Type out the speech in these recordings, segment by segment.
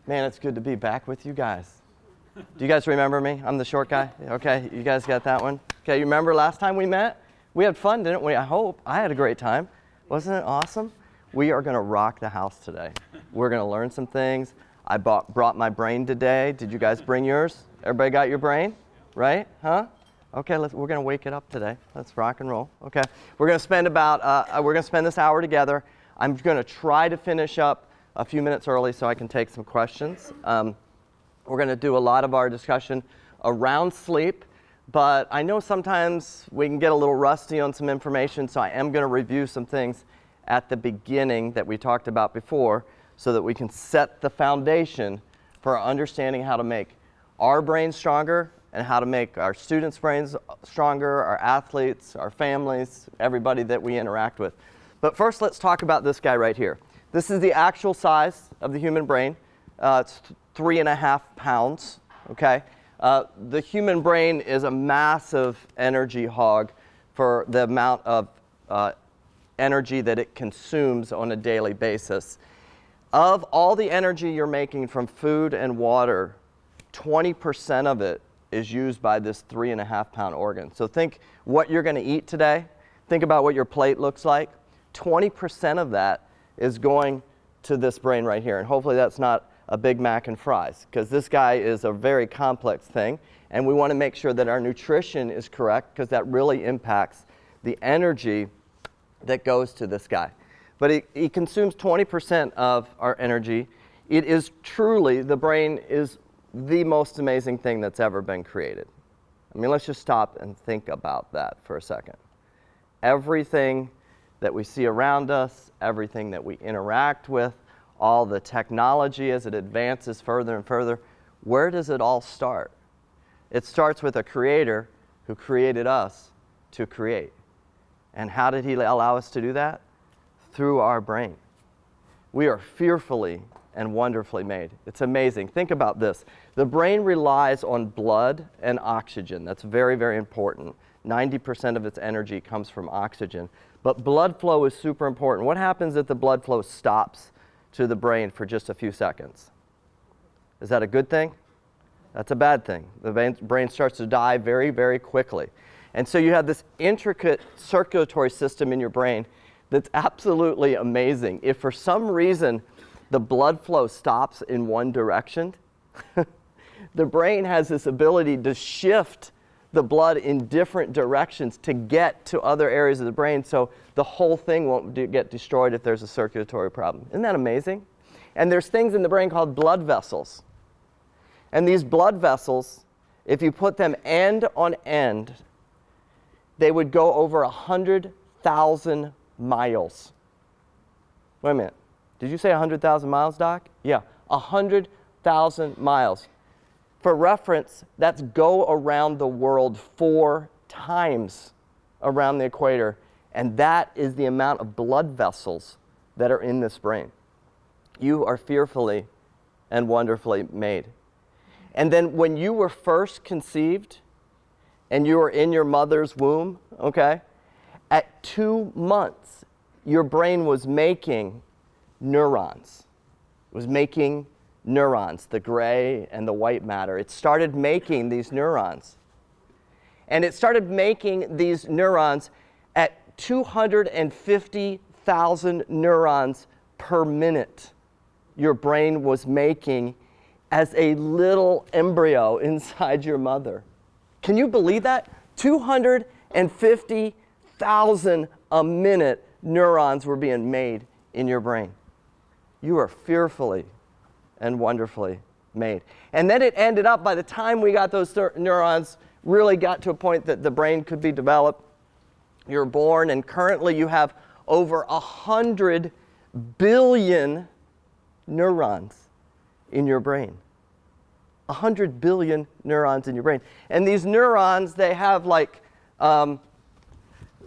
Man, it's good to be back with you guys. Do you guys remember me? I'm the short guy. Okay, you guys got that one? Okay, you remember last time we met? We had fun, didn't we? I hope. I had a great time. Wasn't it awesome? We are going to rock the house today. We're going to learn some things. I brought my brain today. Did you guys bring yours? Everybody got your brain? Right? Huh? Okay, we're going to wake it up today. Let's rock and roll. Okay, we're going to spend this hour together. I'm going to try to finish up a few minutes early so I can take some questions. We're going to do a lot of our discussion around sleep, but I know sometimes we can get a little rusty on some information, so I am going to review some things at the beginning that we talked about before so that we can set the foundation for understanding how to make our brains stronger and how to make our students' brains stronger, our athletes, our families, everybody that we interact with. But first, let's talk about this guy right here. This is the actual size of the human brain. It's 3.5 pounds, okay? The human brain is a massive energy hog for the amount of energy that it consumes on a daily basis. Of all the energy you're making from food and water, 20% of it is used by this 3.5 pound organ. So think what you're going to eat today. Think about what your plate looks like. 20% of that is going to this brain right here. And hopefully that's not a Big Mac and fries, because this guy is a very complex thing. And we want to make sure that our nutrition is correct, because that really impacts the energy that goes to this guy. But he consumes 20% of our energy. It is truly, the brain is the most amazing thing that's ever been created. I mean, let's just stop and think about that for a second. Everything that we see around us, everything that we interact with, all the technology as it advances further and further, where does it all start? It starts with a creator who created us to create. And how did he allow us to do that? Through our brain. We are fearfully and wonderfully made. It's amazing. Think about this. The brain relies on blood and oxygen. That's very, very important. 90% of its energy comes from oxygen. But blood flow is super important. What happens if the blood flow stops to the brain for just a few seconds? Is that a good thing? That's a bad thing. The brain starts to die very, very quickly. And so you have this intricate circulatory system in your brain that's absolutely amazing. If for some reason the blood flow stops in one direction, the brain has this ability to shift the blood in different directions to get to other areas of the brain, so the whole thing won't get destroyed if there's a circulatory problem. Isn't that amazing? And there's things in the brain called blood vessels. And these blood vessels, if you put them end on end, they would go over 100,000 miles. Wait a minute. Did you say 100,000 miles, Doc? Yeah, 100,000 miles. For reference, that's go around the world 4 times around the equator, and that is the amount of blood vessels that are in this brain. You are fearfully and wonderfully made. And then when you were first conceived and you were in your mother's womb, okay, at 2 months, your brain was making neurons. It was making neurons, the gray and the white matter. It started making these neurons. And it started making these neurons at 250,000 neurons per minute. Your brain was making as a little embryo inside your mother. Can you believe that? 250,000 a minute neurons were being made in your brain. You are fearfully and wonderfully made. And then it ended up, by the time we got those neurons, really got to a point that the brain could be developed. You're born, and currently you have over 100 billion neurons in your brain. 100 billion neurons in your brain. And these neurons, they have like, I'm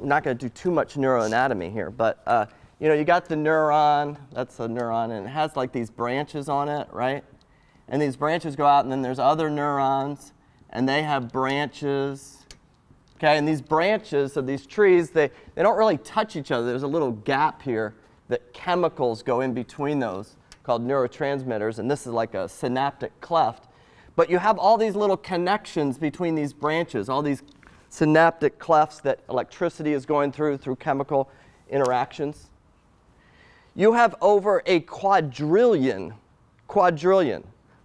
not going to do too much neuroanatomy here, but you got the neuron, that's a neuron, and it has like these branches on it, right? And these branches go out, and then there's other neurons, and they have branches. Okay, and these branches of these trees, they don't really touch each other. There's a little gap here that chemicals go in between those called neurotransmitters, and this is like a synaptic cleft. But you have all these little connections between these branches, all these synaptic clefts that electricity is going through chemical interactions. You have over a quadrillion,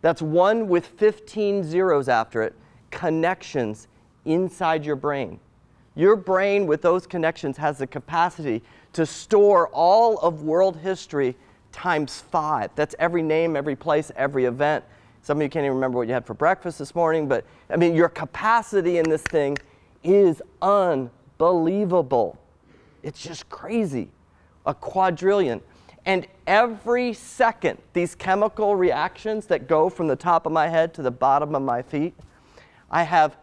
that's 1 with 15 zeros after it, connections inside your brain. Your brain with those connections has the capacity to store all of world history times 5. That's every name, every place, every event. Some of you can't even remember what you had for breakfast this morning, but I mean, your capacity in this thing is unbelievable. It's just crazy. A quadrillion. And every second, these chemical reactions that go from the top of my head to the bottom of my feet, I have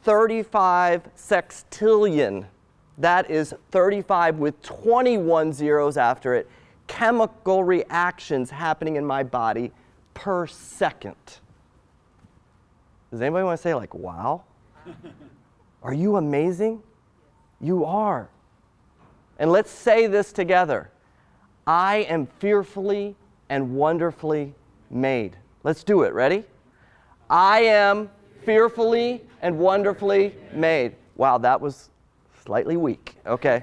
35 sextillion. That is 35 with 21 zeros after it, chemical reactions happening in my body per second. Does anybody want to say, like, wow? Are you amazing? You are. And let's say this together. I am fearfully and wonderfully made. Let's do it. Ready? I am fearfully and wonderfully made. Wow, that was slightly weak. Okay.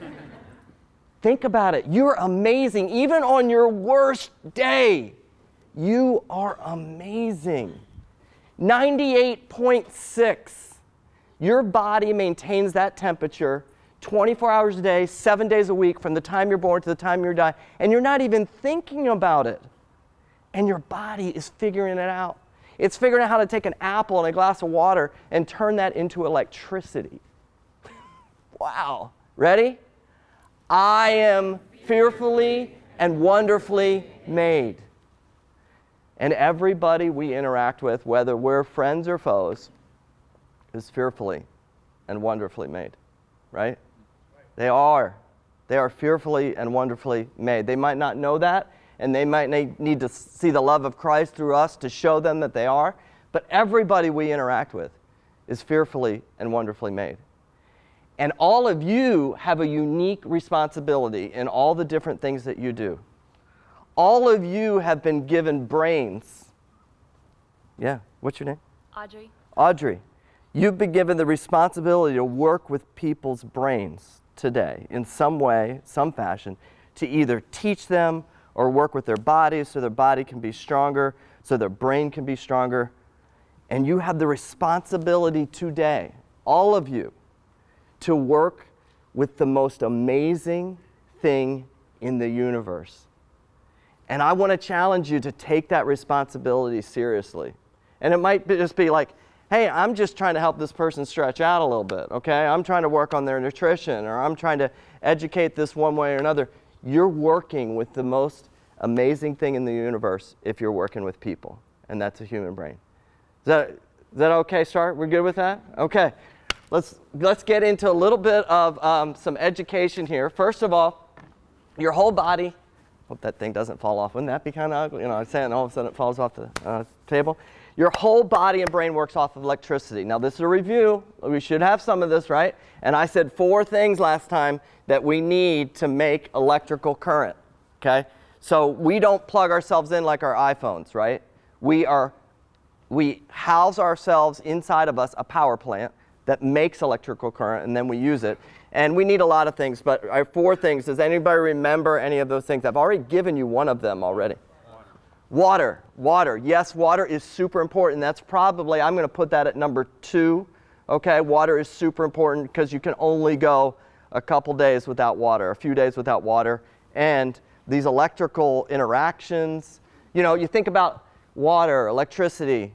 Think about it. You're amazing. Even on your worst day, you are amazing. 98.6. Your body maintains that temperature 24 hours a day, 7 days a week, from the time you're born to the time you die, and you're not even thinking about it. And your body is figuring it out. It's figuring out how to take an apple and a glass of water and turn that into electricity. Wow. Ready? I am fearfully and wonderfully made. And everybody we interact with, whether we're friends or foes, is fearfully and wonderfully made. Right? They are. They are fearfully and wonderfully made. They might not know that, and they might need to see the love of Christ through us to show them that they are, but everybody we interact with is fearfully and wonderfully made. And all of you have a unique responsibility in all the different things that you do. All of you have been given brains. Yeah, what's your name? Audrey. Audrey. You've been given the responsibility to work with people's brains today in some way, some fashion, to either teach them or work with their bodies so their body can be stronger, so their brain can be stronger. And you have the responsibility today, all of you, to work with the most amazing thing in the universe. And I want to challenge you to take that responsibility seriously. And it might just be like, hey, I'm just trying to help this person stretch out a little bit, okay? I'm trying to work on their nutrition, or I'm trying to educate this one way or another. You're working with the most amazing thing in the universe if you're working with people, and that's a human brain. Is that okay, start? We're good with that? Okay. Let's get into a little bit of some education here. First of all, your whole body, hope that thing doesn't fall off. Wouldn't that be kind of ugly? You know, I'm saying all of a sudden it falls off the table. Your whole body and brain works off of electricity. Now, this is a review. We should have some of this, right? And I said 4 things last time that we need to make electrical current, okay? So we don't plug ourselves in like our iPhones, right? We house ourselves inside of us a power plant that makes electrical current, and then we use it. And we need a lot of things, but our 4 things. Does anybody remember any of those things? I've already given you one of them already. Water. Yes, water is super important. That's probably, I'm going to put that at number 2. Okay, water is super important because you can only go a couple days without water, a few days without water. And these electrical interactions, you know, you think about water, electricity.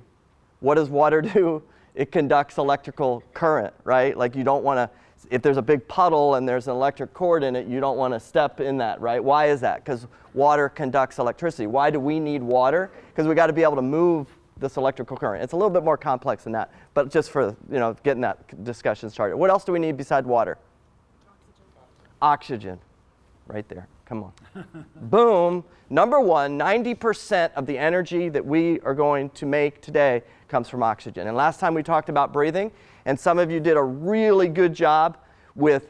What does water do? It conducts electrical current, right? Like you don't want to, if there's a big puddle and there's an electric cord in it, you don't want to step in that, right? Why is that? Because water conducts electricity. Why do we need water? Because we got to be able to move this electrical current. It's a little bit more complex than that, but just for, you know, getting that discussion started. What else do we need besides water? Oxygen. Right there. Come on. Boom. Number 1, 90% of the energy that we are going to make today comes from oxygen. And last time we talked about breathing, and some of you did a really good job with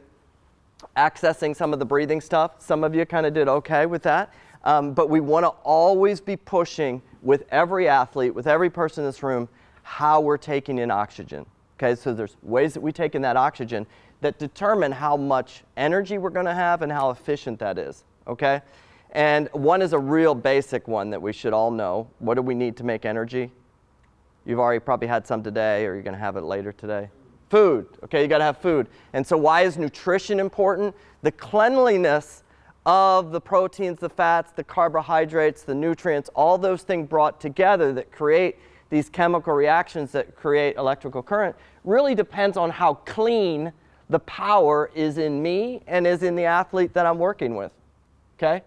accessing some of the breathing stuff. Some of you kind of did okay with that. But we want to always be pushing with every athlete, with every person in this room, how we're taking in oxygen. Okay, so there's ways that we take in that oxygen that determine how much energy we're going to have and how efficient that is. Okay, and one is a real basic one that we should all know. What do we need to make energy? You've already probably had some today, or you're going to have it later today. Food. Okay, you got to have food. And so why is nutrition important? The cleanliness of the proteins, the fats, the carbohydrates, the nutrients, all those things brought together that create these chemical reactions that create electrical current really depends on how clean the power is in me and is in the athlete that I'm working with. Okay?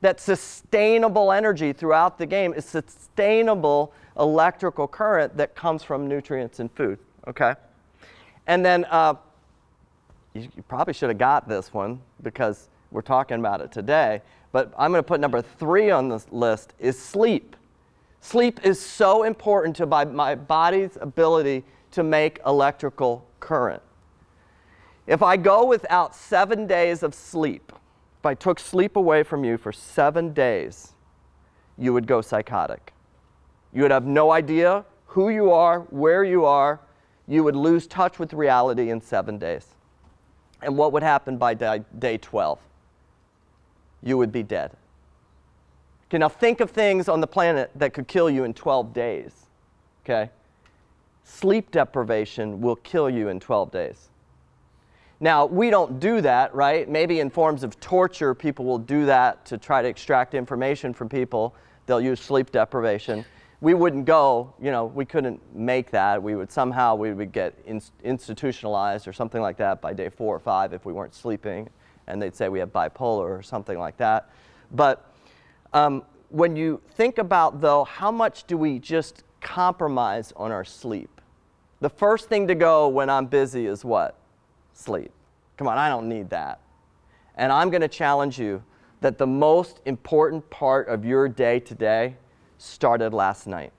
That sustainable energy throughout the game is sustainable electrical current that comes from nutrients and food. Okay? And then you probably should have got this one because we're talking about it today, but I'm going to put number 3 on this list is sleep. Sleep is so important to my body's ability to make electrical current. If I go without 7 days of sleep, if I took sleep away from you for 7 days, you would go psychotic. You would have no idea who you are, where you are. You would lose touch with reality in 7 days. And what would happen by day 12? You would be dead. Okay, now think of things on the planet that could kill you in 12 days. Okay? Sleep deprivation will kill you in 12 days. Now, we don't do that, right? Maybe in forms of torture, people will do that to try to extract information from people. They'll use sleep deprivation. We wouldn't go, we couldn't make that. We would get institutionalized or something like that by day 4 or 5 if we weren't sleeping. And they'd say we have bipolar or something like that. But when you think about, though, how much do we just compromise on our sleep? The first thing to go when I'm busy is what? Sleep. Come on, I don't need that. And I'm going to challenge you that the most important part of your day today started last night.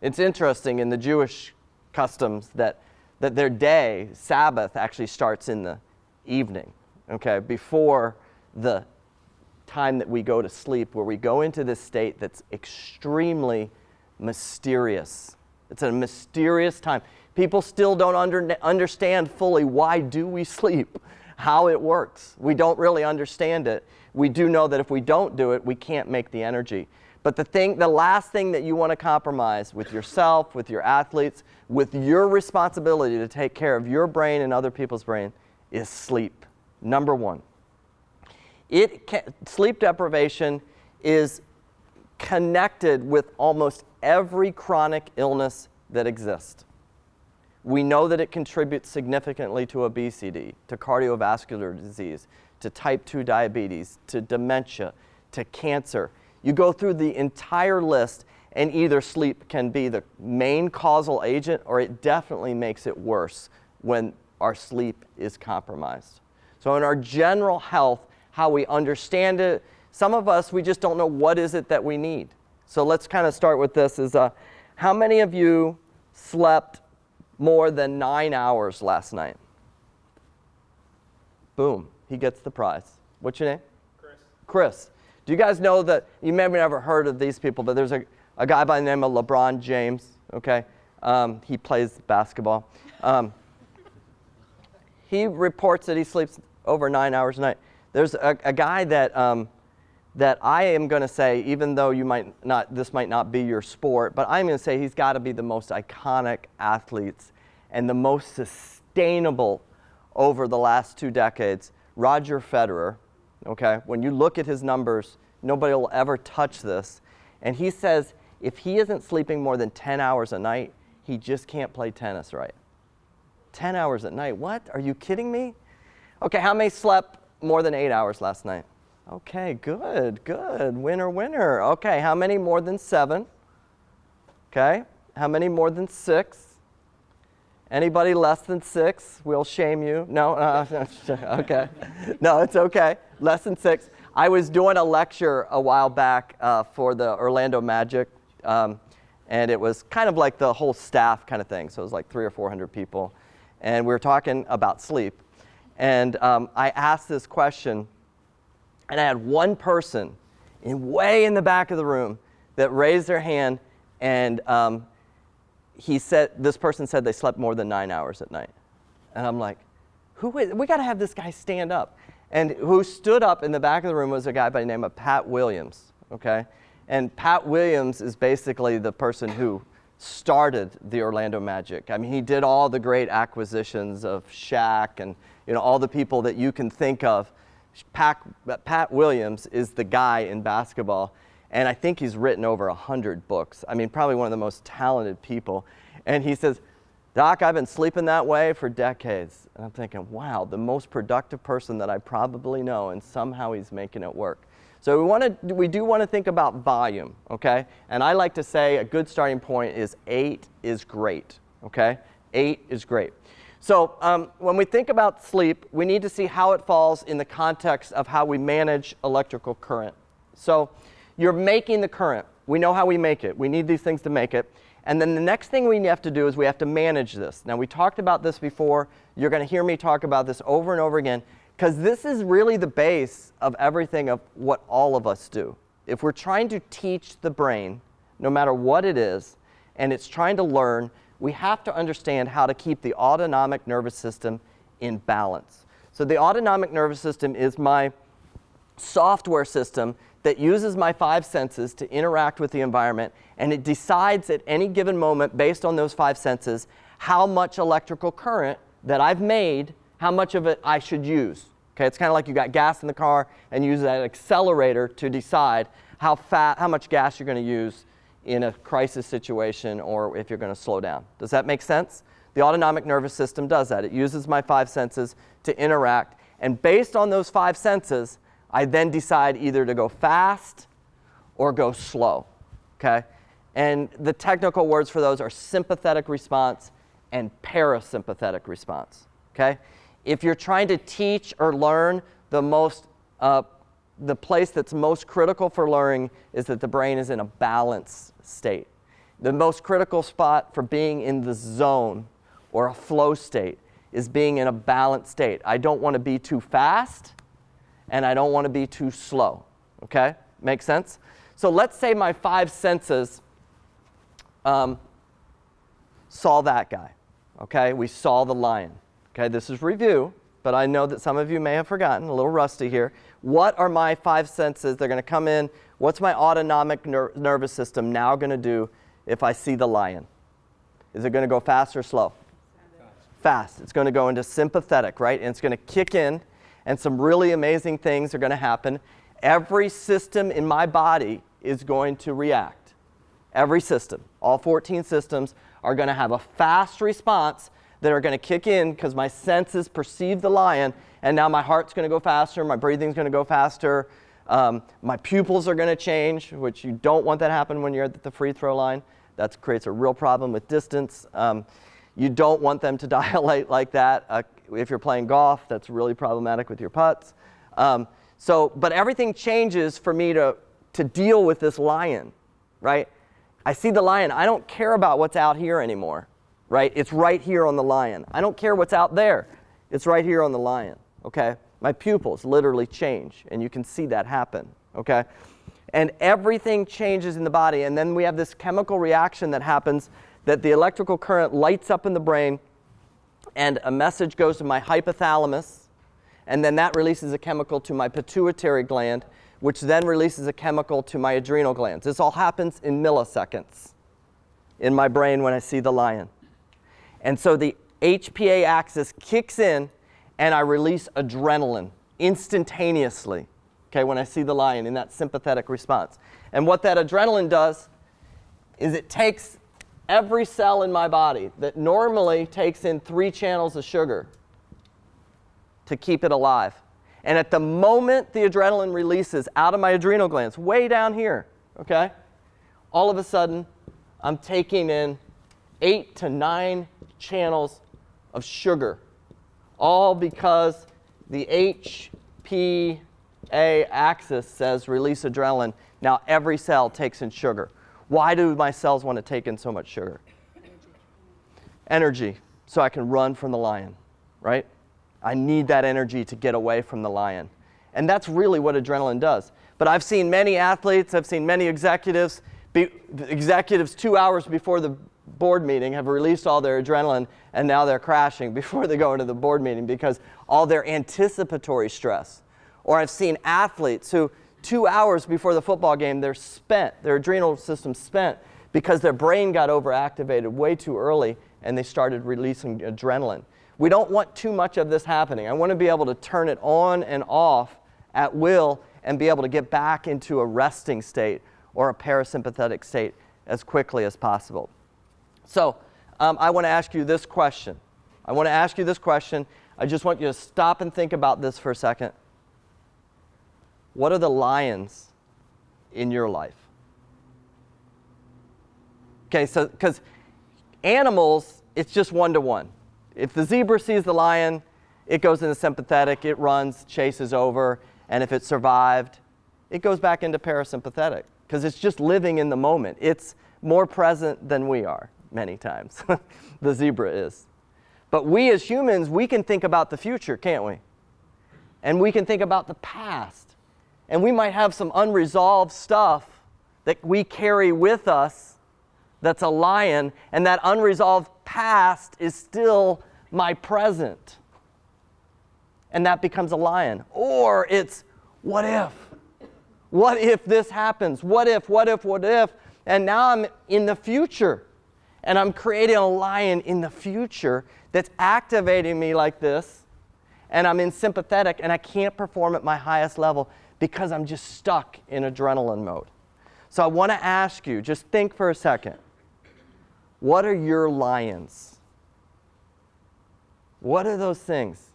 It's interesting in the Jewish customs that their day, Sabbath, actually starts in the evening, okay, before the time that we go to sleep, where we go into this state that's extremely mysterious. It's a mysterious time. People still don't understand fully why do we sleep, how it works. We don't really understand it. We do know that if we don't do it, we can't make the energy. But the last thing that you want to compromise with yourself, with your athletes, with your responsibility to take care of your brain and other people's brain is sleep. Number 1. Sleep deprivation is connected with almost every chronic illness that exists. We know that it contributes significantly to obesity, to cardiovascular disease, to type 2 diabetes, to dementia, to cancer. You go through the entire list, and either sleep can be the main causal agent, or it definitely makes it worse when our sleep is compromised. So in our general health, how we understand it, some of us, we just don't know what is it that we need. So let's kind of start with this. How many of you slept more than 9 hours last night? Boom, he gets the prize. What's your name? Chris. Do you guys know that, you may have never heard of these people, but there's a guy by the name of LeBron James, okay? He plays basketball. He reports that he sleeps over 9 hours a night. There's a guy that I am going to say, even though this might not be your sport, but I'm going to say he's got to be the most iconic athletes and the most sustainable over the last 2 decades, Roger Federer. Okay, when you look at his numbers, nobody will ever touch this. And he says if he isn't sleeping more than 10 hours a night, he just can't play tennis right. 10 hours at night, what? Are you kidding me? Okay, how many slept more than 8 hours last night? Okay, good. Winner. Okay, how many more than 7? Okay, how many more than 6? Anybody less than 6? We'll shame you. No? Okay. No, it's okay. Less than 6. I was doing a lecture a while back for the Orlando Magic, and it was kind of like the whole staff kind of thing. So it was like 300 or 400 people. And we were talking about sleep. And I asked this question, and I had one person way in the back of the room that raised their hand, and this person said they slept more than 9 hours at night. And I'm like, we got to have this guy stand up. And who stood up in the back of the room was a guy by the name of Pat Williams, okay? And Pat Williams is basically the person who started the Orlando Magic. I mean, he did all the great acquisitions of Shaq and all the people that you can think of. Pat Williams is the guy in basketball, and I think he's written over 100 books. I mean, probably one of the most talented people. And he says, Doc, I've been sleeping that way for decades. And I'm thinking, wow, the most productive person that I probably know, and somehow he's making it work. So we do want to think about volume, okay? And I like to say a good starting point is 8 is great, okay? 8 is great. So when we think about sleep, we need to see how it falls in the context of how we manage electrical current. So you're making the current. We know how we make it. We need these things to make it. And then the next thing we have to do is we have to manage this. Now, we talked about this before. You're going to hear me talk about this over and over again, because this is really the base of everything of what all of us do. If we're trying to teach the brain, no matter what it is, and it's trying to learn, we have to understand how to keep the autonomic nervous system in balance. So the autonomic nervous system is my software system that uses my 5 senses to interact with the environment, and it decides at any given moment, based on those 5 senses, how much electrical current that I've made, how much of it I should use. Okay, it's kind of like you got gas in the car and use that accelerator to decide how much gas you're going to use in a crisis situation or if you're going to slow down. Does that make sense? The autonomic nervous system does that. It uses my 5 senses to interact, and based on those 5 senses, I then decide either to go fast or go slow, okay? And the technical words for those are sympathetic response and parasympathetic response, okay? If you're trying to teach or learn, the place that's most critical for learning is that the brain is in a balanced state. The most critical spot for being in the zone or a flow state is being in a balanced state. I don't want to be too fast, and I don't want to be too slow, okay? Make sense? So let's say my 5 senses saw that guy, okay? We saw the lion, okay? This is review, but I know that some of you may have forgotten, a little rusty here. What are my 5 senses? They're going to come in. What's my autonomic nervous system now going to do if I see the lion? Is it going to go fast or slow? Fast. It's going to go into sympathetic, right? And it's going to kick in, and some really amazing things are going to happen. Every system in my body is going to react. Every system, all 14 systems, are going to have a fast response that are going to kick in because my senses perceive the lion, and now my heart's going to go faster, my breathing's going to go faster, my pupils are going to change, which you don't want that to happen when you're at the free throw line. That creates a real problem with distance. You don't want them to dilate like that. If you're playing golf, that's really problematic with your putts. But everything changes for me to deal with this lion, right? I see the lion. I don't care about what's out here anymore, right? It's right here on the lion. I don't care what's out there. It's right here on the lion, okay? My pupils literally change, and you can see that happen, okay? And everything changes in the body, and then we have this chemical reaction that happens that the electrical current lights up in the brain, and a message goes to my hypothalamus, and then that releases a chemical to my pituitary gland, which then releases a chemical to my adrenal glands. This all happens in milliseconds in my brain when I see the lion. And so the HPA axis kicks in, and I release adrenaline instantaneously, okay, when I see the lion in that sympathetic response. And what that adrenaline does is it takes every cell in my body that normally takes in 3 channels of sugar to keep it alive. And at the moment the adrenaline releases out of my adrenal glands, way down here, okay, all of a sudden I'm taking in 8 to 9 channels of sugar, all because the HPA axis says release adrenaline. Now every cell takes in sugar. Why do my cells want to take in so much sugar? Energy, so I can run from the lion, right? I need that energy to get away from the lion. And that's really what adrenaline does. But I've seen many athletes, I've seen many executives 2 hours before the board meeting have released all their adrenaline, and now they're crashing before they go into the board meeting because all their anticipatory stress. Or I've seen athletes who 2 hours before the football game, they're spent, their adrenal system's spent because their brain got overactivated way too early and they started releasing adrenaline. We don't want too much of this happening. I want to be able to turn it on and off at will and be able to get back into a resting state or a parasympathetic state as quickly as possible. So I want to ask you this question. I just want you to stop and think about this for a second. What are the lions in your life? Okay, so because animals, it's just one-to-one. If the zebra sees the lion, it goes into sympathetic, it runs, chases over, and if it survived, it goes back into parasympathetic because it's just living in the moment. It's more present than we are many times. The zebra is. But we as humans, we can think about the future, can't we? And we can think about the past. And we might have some unresolved stuff that we carry with us that's a lion, and that unresolved past is still my present. And that becomes a lion. Or it's, what if? What if this happens? What if? And now I'm in the future. And I'm creating a lion in the future that's activating me like this. And I'm in sympathetic, and I can't perform at my highest level because I'm just stuck in adrenaline mode. So I want to ask you, just think for a second. What are your lions? What are those things?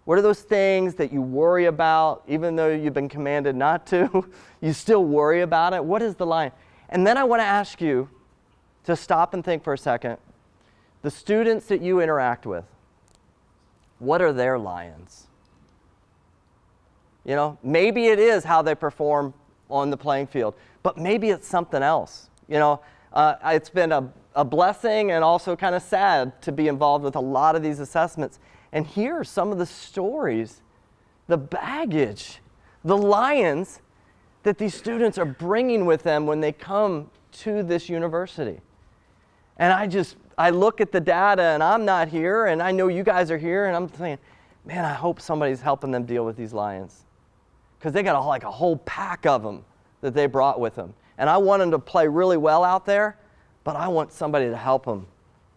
What are those things that you worry about, even though you've been commanded not to? You still worry about it? What is the lion? And then I want to ask you to stop and think for a second. The students that you interact with, what are their lions? You know, maybe it is how they perform on the playing field, but maybe it's something else. You know, it's been a blessing and also kind of sad to be involved with a lot of these assessments. And here are some of the stories, the baggage, the lions that these students are bringing with them when they come to this university. And I look at the data, and I'm not here, and I know you guys are here, and I'm thinking, man, I hope somebody's helping them deal with these lions. Because they got a whole pack of them that they brought with them. And I want them to play really well out there, but I want somebody to help them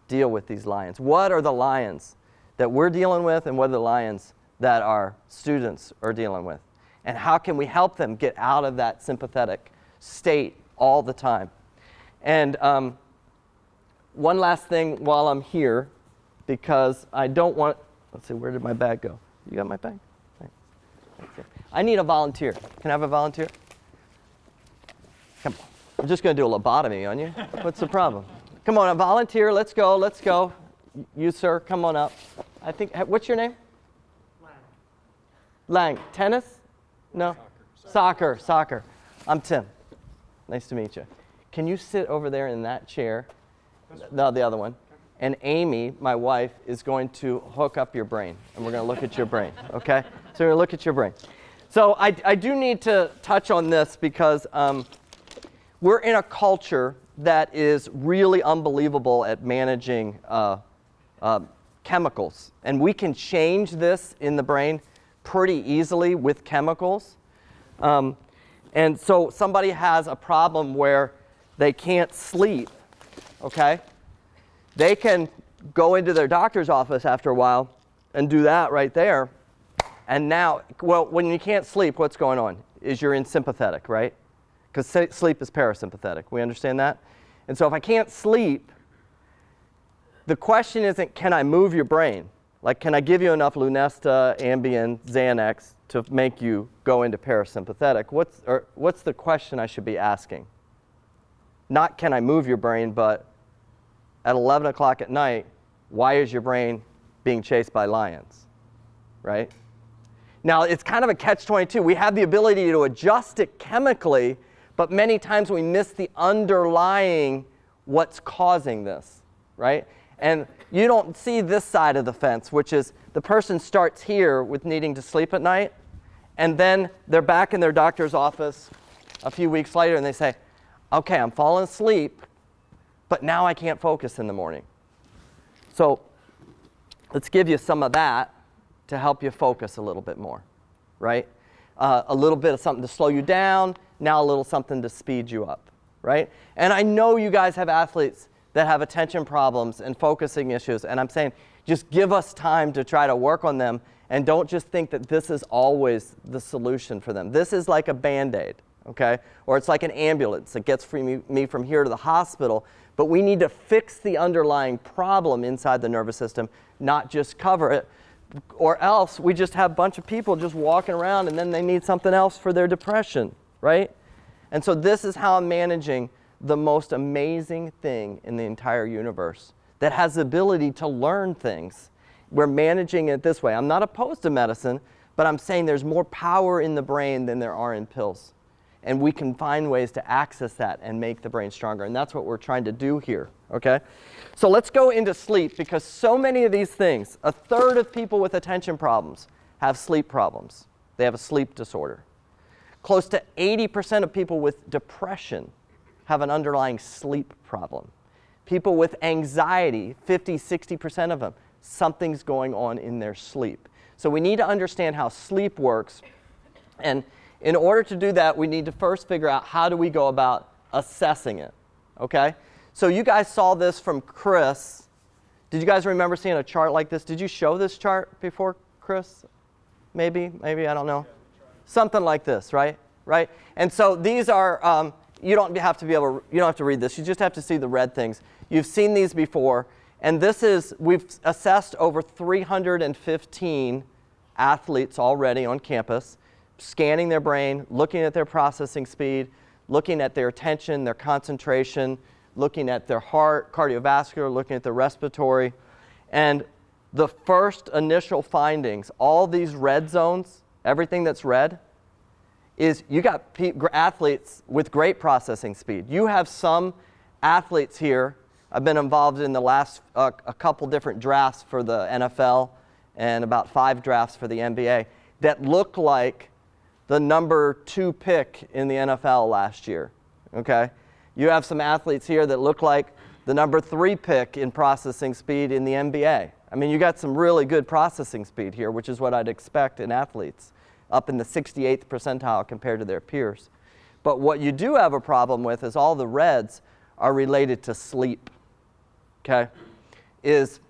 deal with these lions. What are the lions that we're dealing with, and what are the lions that our students are dealing with? And how can we help them get out of that sympathetic state all the time? And one last thing while I'm here, because I don't want, let's see, where did my bag go? You got my bag? Thanks. I need a volunteer. Can I have a volunteer? Come on. I'm just going to do a lobotomy on you. What's the problem? Come on, a volunteer. Let's go. You, sir, come on up. I think, what's your name? Lang. Tennis? No? Soccer. I'm Tim. Nice to meet you. Can you sit over there in that chair? No, the other one. And Amy, my wife, is going to hook up your brain. And we're going to look at your brain, okay? So we're going to look at your brain. So I do need to touch on this because we're in a culture that is really unbelievable at managing chemicals. And we can change this in the brain pretty easily with chemicals. And so somebody has a problem where they can't sleep, okay? They can go into their doctor's office after a while and do that right there. And now, well, when you can't sleep, what's going on? Is you're in sympathetic, right? Because sleep is parasympathetic. We understand that? And so if I can't sleep, the question isn't, can I move your brain? Like, can I give you enough Lunesta, Ambien, Xanax to make you go into parasympathetic? What's the question I should be asking? Not can I move your brain, but at 11 o'clock at night, why is your brain being chased by lions, right? Now, it's kind of a catch-22. We have the ability to adjust it chemically, but many times we miss the underlying what's causing this, right? And you don't see this side of the fence, which is the person starts here with needing to sleep at night, And then they're back in their doctor's office a few weeks later, and they say, okay, I'm falling asleep, but now I can't focus in the morning. So let's give you some of that to help you focus a little bit more, right? A little bit of something to slow you down, now a little something to speed you up, right? And I know you guys have athletes that have attention problems and focusing issues, and I'm saying just give us time to try to work on them, and don't just think that this is always the solution for them. This is like a Band-Aid, okay? Or it's like an ambulance that gets me from here to the hospital, but we need to fix the underlying problem inside the nervous system, not just cover it, or else we just have a bunch of people just walking around and then they need something else for their depression, right? And so this is how I'm managing the most amazing thing in the entire universe that has the ability to learn things. We're managing it this way. I'm not opposed to medicine, but I'm saying there's more power in the brain than there are in pills. And we can find ways to access that and make the brain stronger. And that's what we're trying to do here, okay? So let's go into sleep, because so many of these things, a third of people with attention problems have sleep problems. They have a sleep disorder. Close to 80% of people with depression have an underlying sleep problem. People with anxiety, 50, 60% of them, something's going on in their sleep. So we need to understand how sleep works. And in order to do that, we need to first figure out how do we go about assessing it, okay? So you guys saw this from Chris. Did you guys remember seeing a chart like this? Did you show this chart before, Chris? Maybe, I don't know. Something like this, right? Right? And so these are, you don't have to read this. You just have to see the red things. You've seen these before. And this is, we've assessed over 315 athletes already on campus, scanning their brain, looking at their processing speed, looking at their attention, their concentration, looking at their heart, cardiovascular, looking at their respiratory. And the first initial findings, all these red zones, everything that's red, is you got athletes with great processing speed. You have some athletes here. I've been involved in the last a couple different drafts for the NFL and about 5 drafts for the NBA that look like the number 2 pick in the NFL last year, okay? You have some athletes here that look like the number 3 pick in processing speed in the NBA. I mean, you got some really good processing speed here, which is what I'd expect in athletes, up in the 68th percentile compared to their peers. But what you do have a problem with is all the reds are related to sleep, okay? Is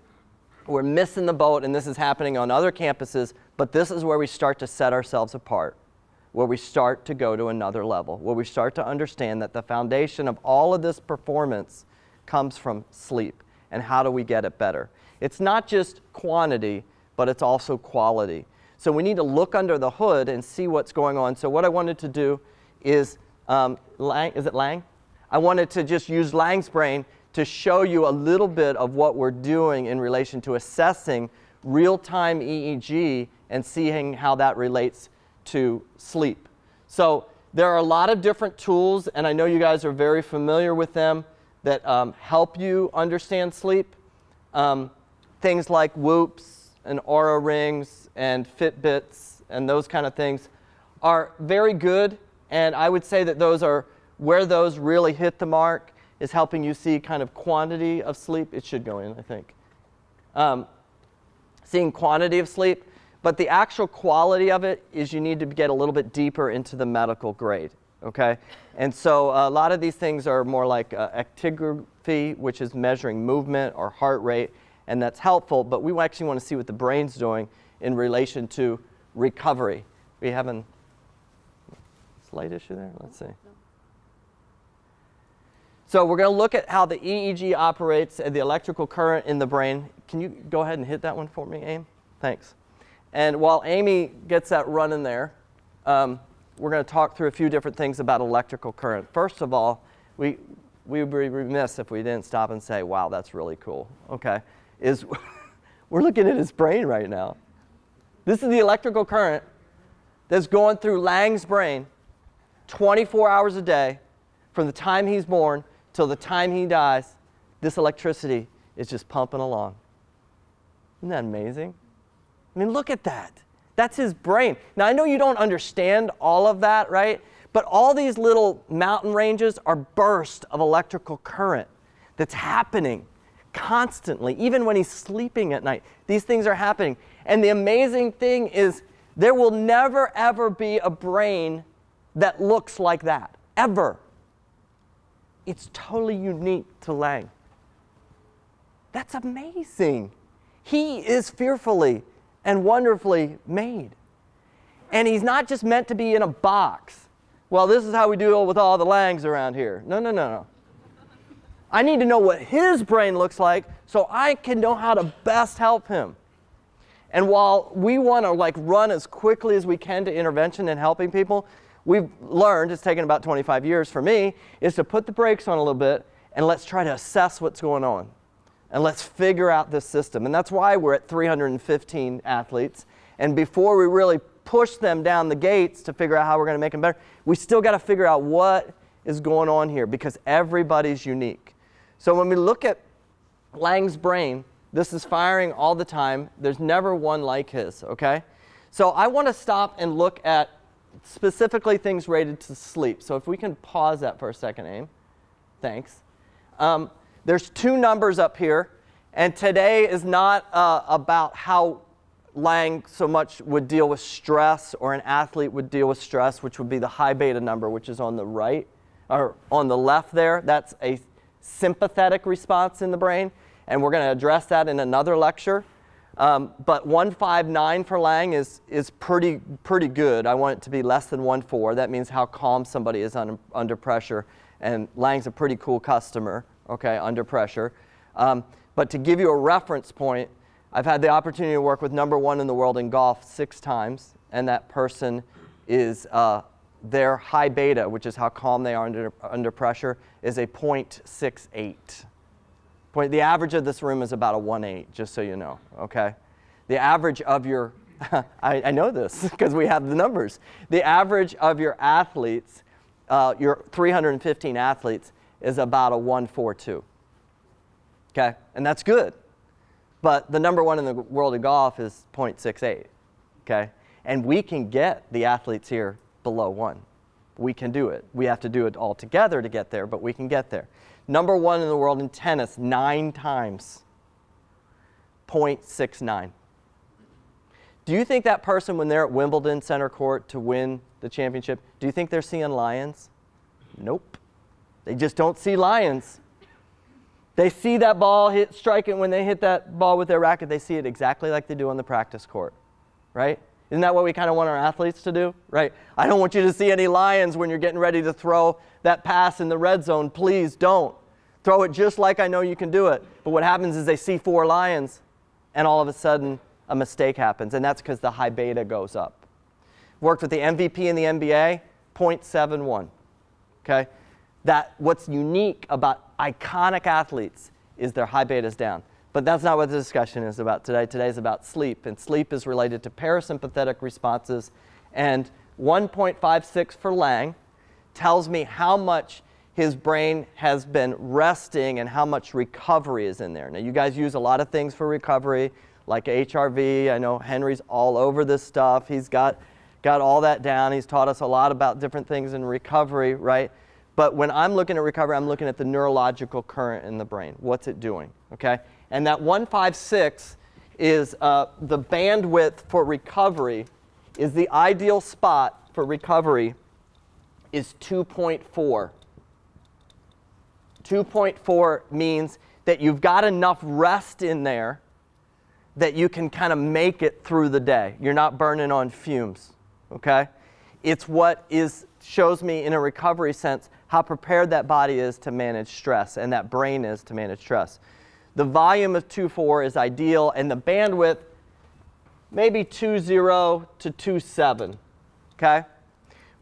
we're missing the boat, and this is happening on other campuses, but this is where we start to set ourselves apart, where we start to go to another level, where we start to understand that the foundation of all of this performance comes from sleep, and how do we get it better? It's not just quantity, but it's also quality. So we need to look under the hood and see what's going on. So what I wanted to do is, is it Lang? I wanted to just use Lang's brain to show you a little bit of what we're doing in relation to assessing real-time EEG and seeing how that relates to sleep. So there are a lot of different tools, and I know you guys are very familiar with them, that help you understand sleep. Things like Whoops and Aura Rings and Fitbits and those kind of things are very good, and I would say that those are where those really hit the mark is helping you see kind of quantity of sleep. It should go in, I think. Seeing quantity of sleep, but the actual quality of it is you need to get a little bit deeper into the medical grade, okay? And so a lot of these things are more like actigraphy, which is measuring movement or heart rate, and that's helpful, but we actually want to see what the brain's doing in relation to recovery. We have a slight issue there? Let's see. So we're going to look at how the EEG operates and the electrical current in the brain. Can you go ahead and hit that one for me, Aim? Thanks. And while Amy gets that running there, we're going to talk through a few different things about electrical current. First of all, we would be remiss if we didn't stop and say, wow, that's really cool. Okay, we're looking at his brain right now. This is the electrical current that's going through Lang's brain 24 hours a day from the time he's born till the time he dies. This electricity is just pumping along. Isn't that amazing? I mean, look at that. That's his brain. Now, I know you don't understand all of that, right? But all these little mountain ranges are bursts of electrical current that's happening constantly, even when he's sleeping at night. These things are happening. And the amazing thing is there will never, ever be a brain that looks like that, ever. It's totally unique to Lang. That's amazing. He is fearfully and wonderfully made. And he's not just meant to be in a box. Well, this is how we deal with all the Langs around here. No, no, no, no. I need to know what his brain looks like so I can know how to best help him. And while we want to run as quickly as we can to intervention and helping people, we've learned, it's taken about 25 years for me, is to put the brakes on a little bit and let's try to assess what's going on. And let's figure out this system. And that's why we're at 315 athletes. And before we really push them down the gates to figure out how we're going to make them better, we still got to figure out what is going on here because everybody's unique. So when we look at Lang's brain, this is firing all the time. There's never one like his, okay? So I want to stop and look at specifically things related to sleep. So if we can pause that for a second, Aim. Thanks. There's two numbers up here, and today is not about how Lang so much would deal with stress or an athlete would deal with stress, which would be the high beta number, which is on the right, or on the left there. That's a sympathetic response in the brain, and we're going to address that in another lecture. But 159 for Lang is pretty good. I want it to be less than 14. That means how calm somebody is under pressure, and Lang's a pretty cool customer, okay, under pressure. But to give you a reference point, I've had the opportunity to work with #1 in the world in golf 6 times, and that person is their high beta, which is how calm they are under pressure, is a 0.68. The average of this room is about a 1.8, just so you know, okay? The average of your, I know this because we have the numbers. The average of your athletes, your 315 athletes, is about a 1.42, okay? And that's good. But the #1 in the world of golf is 0.68, okay? And we can get the athletes here below 1. We can do it. We have to do it all together to get there, but we can get there. #1 in the world in tennis 9 times, 0.69. Do you think that person, when they're at Wimbledon center court to win the championship, do you think they're seeing lions? Nope. They just don't see lions. They see that ball strike it when they hit that ball with their racket. They see it exactly like they do on the practice court, right? Isn't that what we kind of want our athletes to do, right? I don't want you to see any lions when you're getting ready to throw that pass in the red zone. Please don't. Throw it just like I know you can do it. But what happens is they see 4 lions, and all of a sudden a mistake happens, and that's because the high beta goes up. Worked with the MVP in the NBA, 0.71, okay? What's unique about iconic athletes is their high beta is down. But that's not what the discussion is about today. Today is about sleep, and sleep is related to parasympathetic responses. And 1.56 for Lang tells me how much his brain has been resting and how much recovery is in there. Now, you guys use a lot of things for recovery, like HRV. I know Henry's all over this stuff. He's got all that down. He's taught us a lot about different things in recovery, right? But when I'm looking at recovery, I'm looking at the neurological current in the brain. What's it doing, okay? And that 156 is the bandwidth for recovery, is the ideal spot for recovery is 2.4. 2.4 means that you've got enough rest in there that you can kind of make it through the day. You're not burning on fumes, okay? It's what shows me in a recovery sense how prepared that body is to manage stress and that brain is to manage stress. The volume of 2.4 is ideal, and the bandwidth maybe 2.0 to 2.7, okay?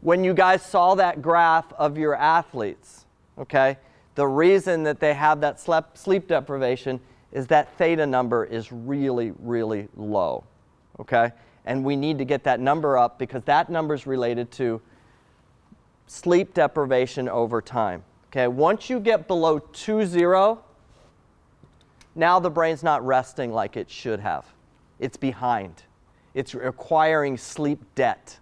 When you guys saw that graph of your athletes, okay, the reason that they have that sleep deprivation is that theta number is really, really low, okay? And we need to get that number up because that number is related to sleep deprivation over time, okay? Once you get below 2.0, now the brain's not resting like it should have. It's behind. It's acquiring sleep debt,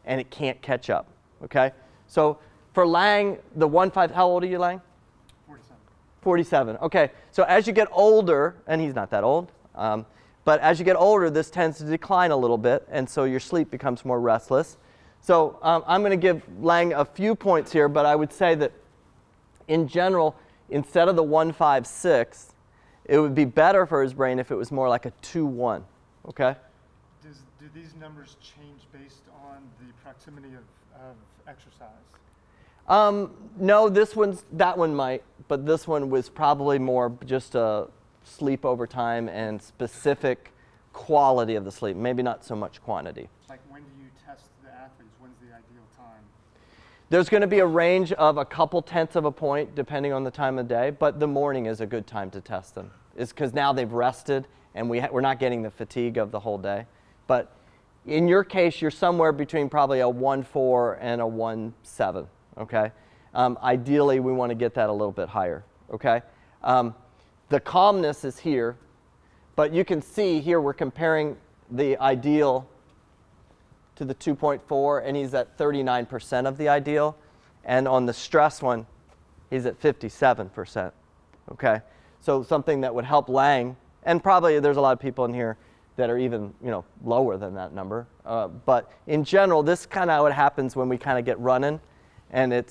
and it can't catch up, okay? So for Lang, the 1-5, how old are you, Lang? 47. 47, okay. So as you get older, and he's not that old, but as you get older, this tends to decline a little bit, and so your sleep becomes more restless. So I'm going to give Lang a few points here, but I would say that in general, instead of the 1-5-6, it would be better for his brain if it was more like a 2-1, okay? Do these numbers change based on the proximity of exercise? No, that one might, but this one was probably more just a sleep over time and specific quality of the sleep, maybe not so much quantity. Like when do you test the athletes? When's the ideal time? There's going to be a range of a couple tenths of a point depending on the time of day, but the morning is a good time to test them. It's because now they've rested and we're not getting the fatigue of the whole day. But in your case, you're somewhere between probably a 1-4 and a 1-7, okay? Ideally, we want to get that a little bit higher, okay? The calmness is here, but you can see here we're comparing the ideal to the 2.4, and he's at 39% of the ideal. And on the stress one, he's at 57%, okay? So something that would help Lang, and probably there's a lot of people in here that are even, lower than that number. But in general, this kind of what happens when we kind of get running, and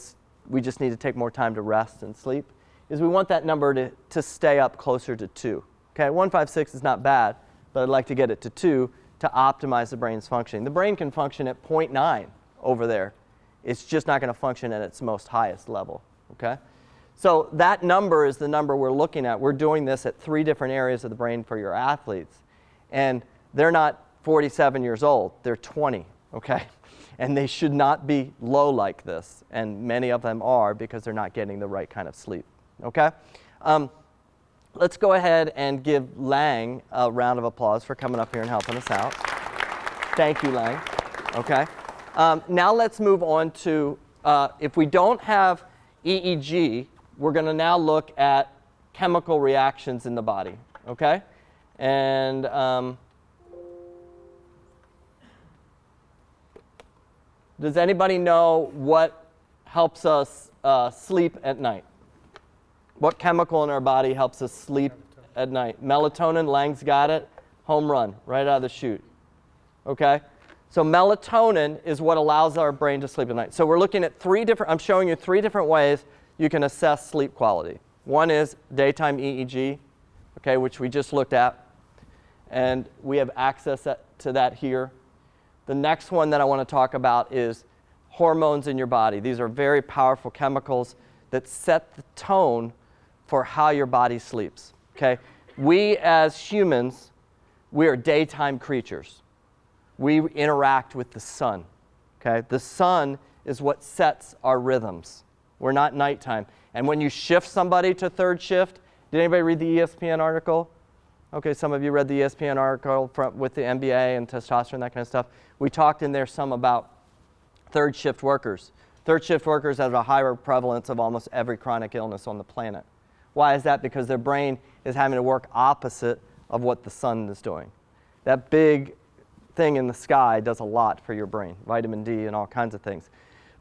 we just need to take more time to rest and sleep, is we want that number to stay up closer to 2. Okay, 1-5-6 is not bad, but I'd like to get it to 2 to optimize the brain's functioning. The brain can function at 0.9 over there. It's just not going to function at its most highest level, okay? So that number is the number we're looking at. We're doing this at 3 different areas of the brain for your athletes. And they're not 47 years old, they're 20, okay? And they should not be low like this. And many of them are because they're not getting the right kind of sleep, okay? Let's go ahead and give Lang a round of applause for coming up here and helping us out. Thank you, Lang, okay? Now let's move on to, if we don't have EEG, we're going to now look at chemical reactions in the body, okay? And does anybody know what helps us sleep at night? What chemical in our body helps us sleep at night? Melatonin, Lang's got it. Home run, right out of the chute. Okay? So melatonin is what allows our brain to sleep at night. So we're looking at I'm showing you 3 different ways you can assess sleep quality. One is daytime EEG, okay, which we just looked at. And we have access to that here. The next one that I want to talk about is hormones in your body. These are very powerful chemicals that set the tone for how your body sleeps, okay? We as humans, we are daytime creatures. We interact with the sun, okay? The sun is what sets our rhythms. We're not nighttime. And when you shift somebody to third shift, did anybody read the ESPN article? Okay, some of you read the ESPN article with the NBA and testosterone, that kind of stuff. We talked in there some about third shift workers. Third shift workers have a higher prevalence of almost every chronic illness on the planet. Why is that? Because their brain is having to work opposite of what the sun is doing. That big thing in the sky does a lot for your brain, vitamin D and all kinds of things.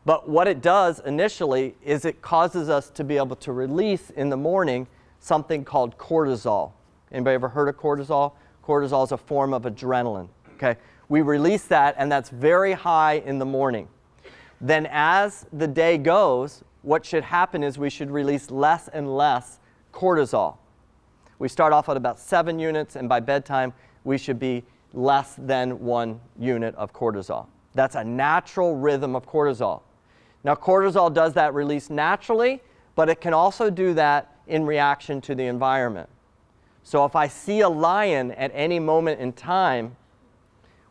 But what it does initially is it causes us to be able to release in the morning something called cortisol. Anybody ever heard of cortisol? Cortisol is a form of adrenaline, okay? We release that, and that's very high in the morning. Then as the day goes, what should happen is we should release less and less cortisol. We start off at about 7 units, and by bedtime, we should be less than 1 unit of cortisol. That's a natural rhythm of cortisol. Now, cortisol does that release naturally, but it can also do that in reaction to the environment. So if I see a lion at any moment in time,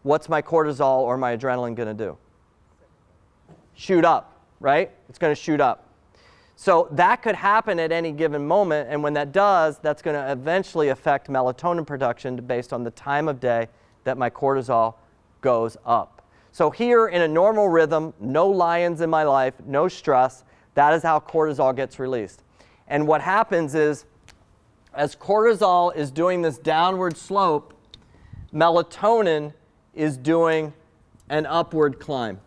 what's my cortisol or my adrenaline going to do? Shoot up, right? It's going to shoot up. So that could happen at any given moment, and when that does, that's going to eventually affect melatonin production based on the time of day that my cortisol goes up. So here in a normal rhythm, no lions in my life, no stress, that is how cortisol gets released. And what happens is, as cortisol is doing this downward slope, melatonin is doing an upward climb.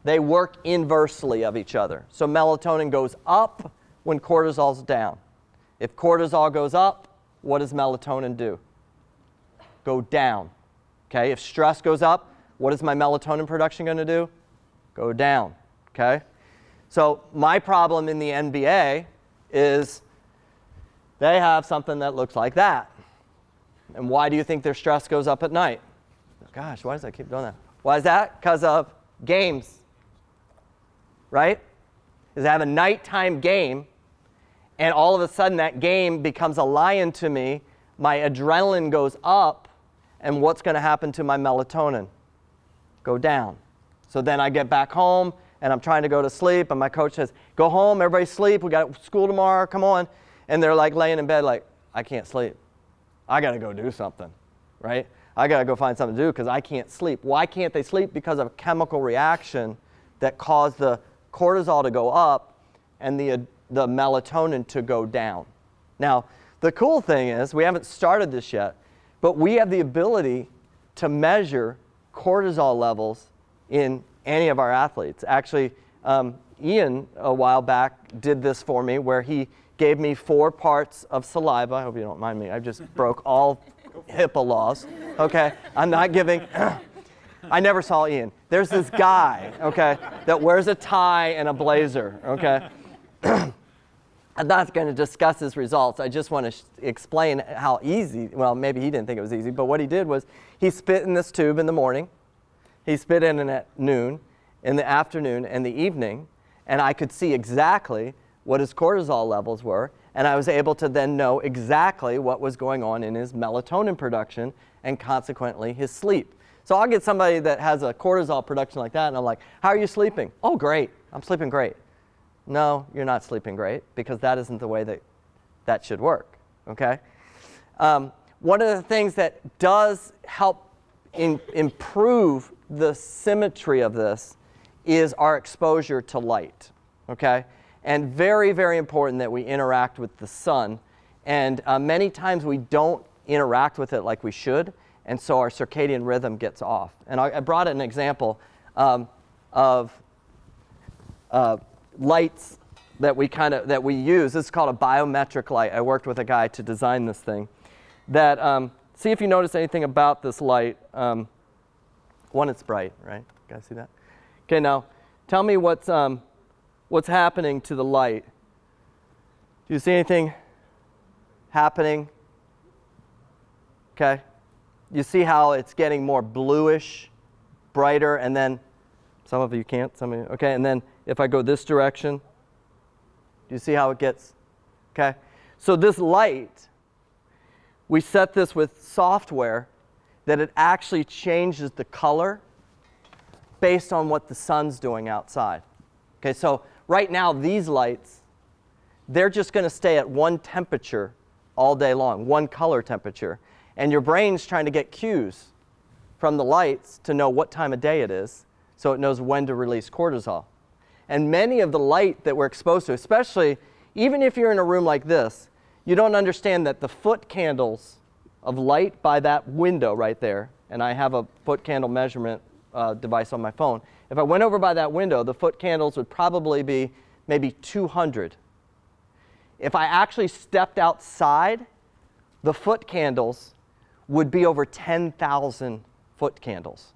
They work inversely of each other. So melatonin goes up when cortisol's down. If cortisol goes up, what does melatonin do? Go down. Okay? If stress goes up, what is my melatonin production going to do? Go down. Okay? So my problem in the NBA is they have something that looks like that. And why do you think their stress goes up at night? Gosh, why does that keep doing that? Why is that? Because of games. Right? Because I have a nighttime game, and all of a sudden that game becomes a lion to me. My adrenaline goes up, and what's going to happen to my melatonin? Go down. So then I get back home, and I'm trying to go to sleep, and my coach says, go home, everybody sleep, we got school tomorrow, come on. And they're like laying in bed like, I can't sleep. I got to go do something, right? I got to go find something to do because I can't sleep. Why can't they sleep? Because of a chemical reaction that caused the cortisol to go up and the melatonin to go down. Now, the cool thing is, we haven't started this yet, but we have the ability to measure cortisol levels in any of our athletes. Actually, Ian, a while back, did this for me where he gave me 4 parts of saliva. I hope you don't mind me. I just broke all HIPAA laws. Okay? I'm not giving... I never saw Ian. There's this guy, okay, that wears a tie and a blazer, okay? I'm not going to discuss his results. I just want to explain how easy, well, maybe he didn't think it was easy, but what he did was he spit in this tube in the morning, he spit in it at noon, in the afternoon, and the evening, and I could see exactly what his cortisol levels were, and I was able to then know exactly what was going on in his melatonin production and consequently his sleep. So I'll get somebody that has a cortisol production like that, and I'm like, how are you sleeping? Oh, great. I'm sleeping great. No, you're not sleeping great, because that isn't the way that should work, okay? One of the things that does help improve the symmetry of this is our exposure to light, okay? And very, very important that we interact with the sun. And many times we don't interact with it like we should, and so our circadian rhythm gets off. And I brought an example of lights that we use. This is called a biometric light. I worked with a guy to design this thing. That see if you notice anything about this light. One, it's bright, right? You guys see that? Okay, now tell me what's happening to the light. Do you see anything happening? Okay. You see how it's getting more bluish, brighter, and then some of you can't, some of you, okay, and then if I go this direction, do you see how it gets, okay? So this light, we set this with software that it actually changes the color based on what the sun's doing outside. Okay, so right now these lights, they're just going to stay at one temperature all day long, one color temperature. And your brain's trying to get cues from the lights to know what time of day it is, so it knows when to release cortisol. And many of the light that we're exposed to, especially even if you're in a room like this, you don't understand that the foot candles of light by that window right there, and I have a foot candle measurement device on my phone. If I went over by that window, the foot candles would probably be maybe 200. If I actually stepped outside, the foot candles would be over 10,000 foot candles.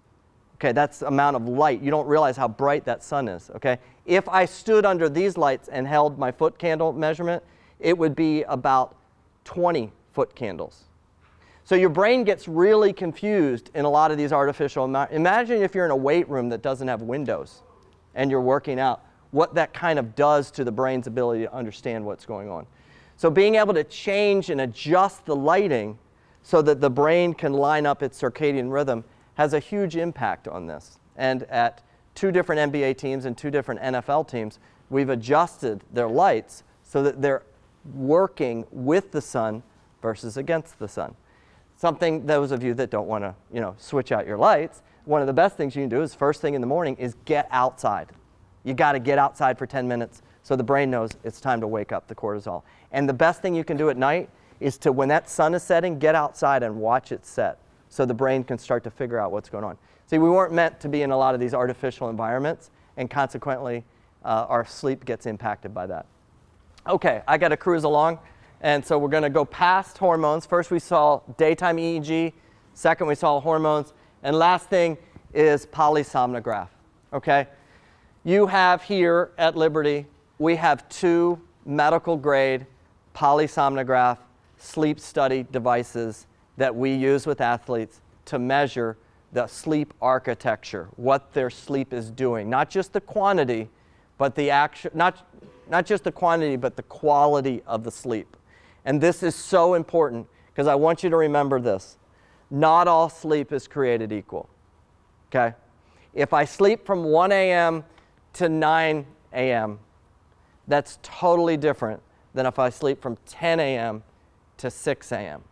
Okay, that's the amount of light. You don't realize how bright that sun is, okay? If I stood under these lights and held my foot candle measurement, it would be about 20 foot candles. So your brain gets really confused in a lot of these artificial imagine if you're in a weight room that doesn't have windows and you're working out, what that kind of does to the brain's ability to understand what's going on. So being able to change and adjust the lighting so that the brain can line up its circadian rhythm has a huge impact on this. And at 2 different NBA teams and 2 different NFL teams, we've adjusted their lights so that they're working with the sun versus against the sun. Something, those of you that don't want to, switch out your lights, one of the best things you can do is first thing in the morning is get outside. You got to get outside for 10 minutes so the brain knows it's time to wake up the cortisol. And the best thing you can do at night is to, when that sun is setting, get outside and watch it set. so the brain can start to figure out what's going on. See, we weren't meant to be in a lot of these artificial environments, and consequently, our sleep gets impacted by that. Okay, I got to cruise along, and so we're going to go past hormones. First, we saw daytime EEG. Second, we saw hormones. And last thing is polysomnograph, okay? You have here at Liberty, we have 2 medical-grade polysomnograph sleep study devices that we use with athletes to measure the sleep architecture, what their sleep is doing. Not just the quantity, but the action, not just the quantity, but the quality of the sleep. And this is so important because I want you to remember this. Not all sleep is created equal, okay? If I sleep from 1 a.m. to 9 a.m., that's totally different than if I sleep from 10 a.m. to 6 a.m.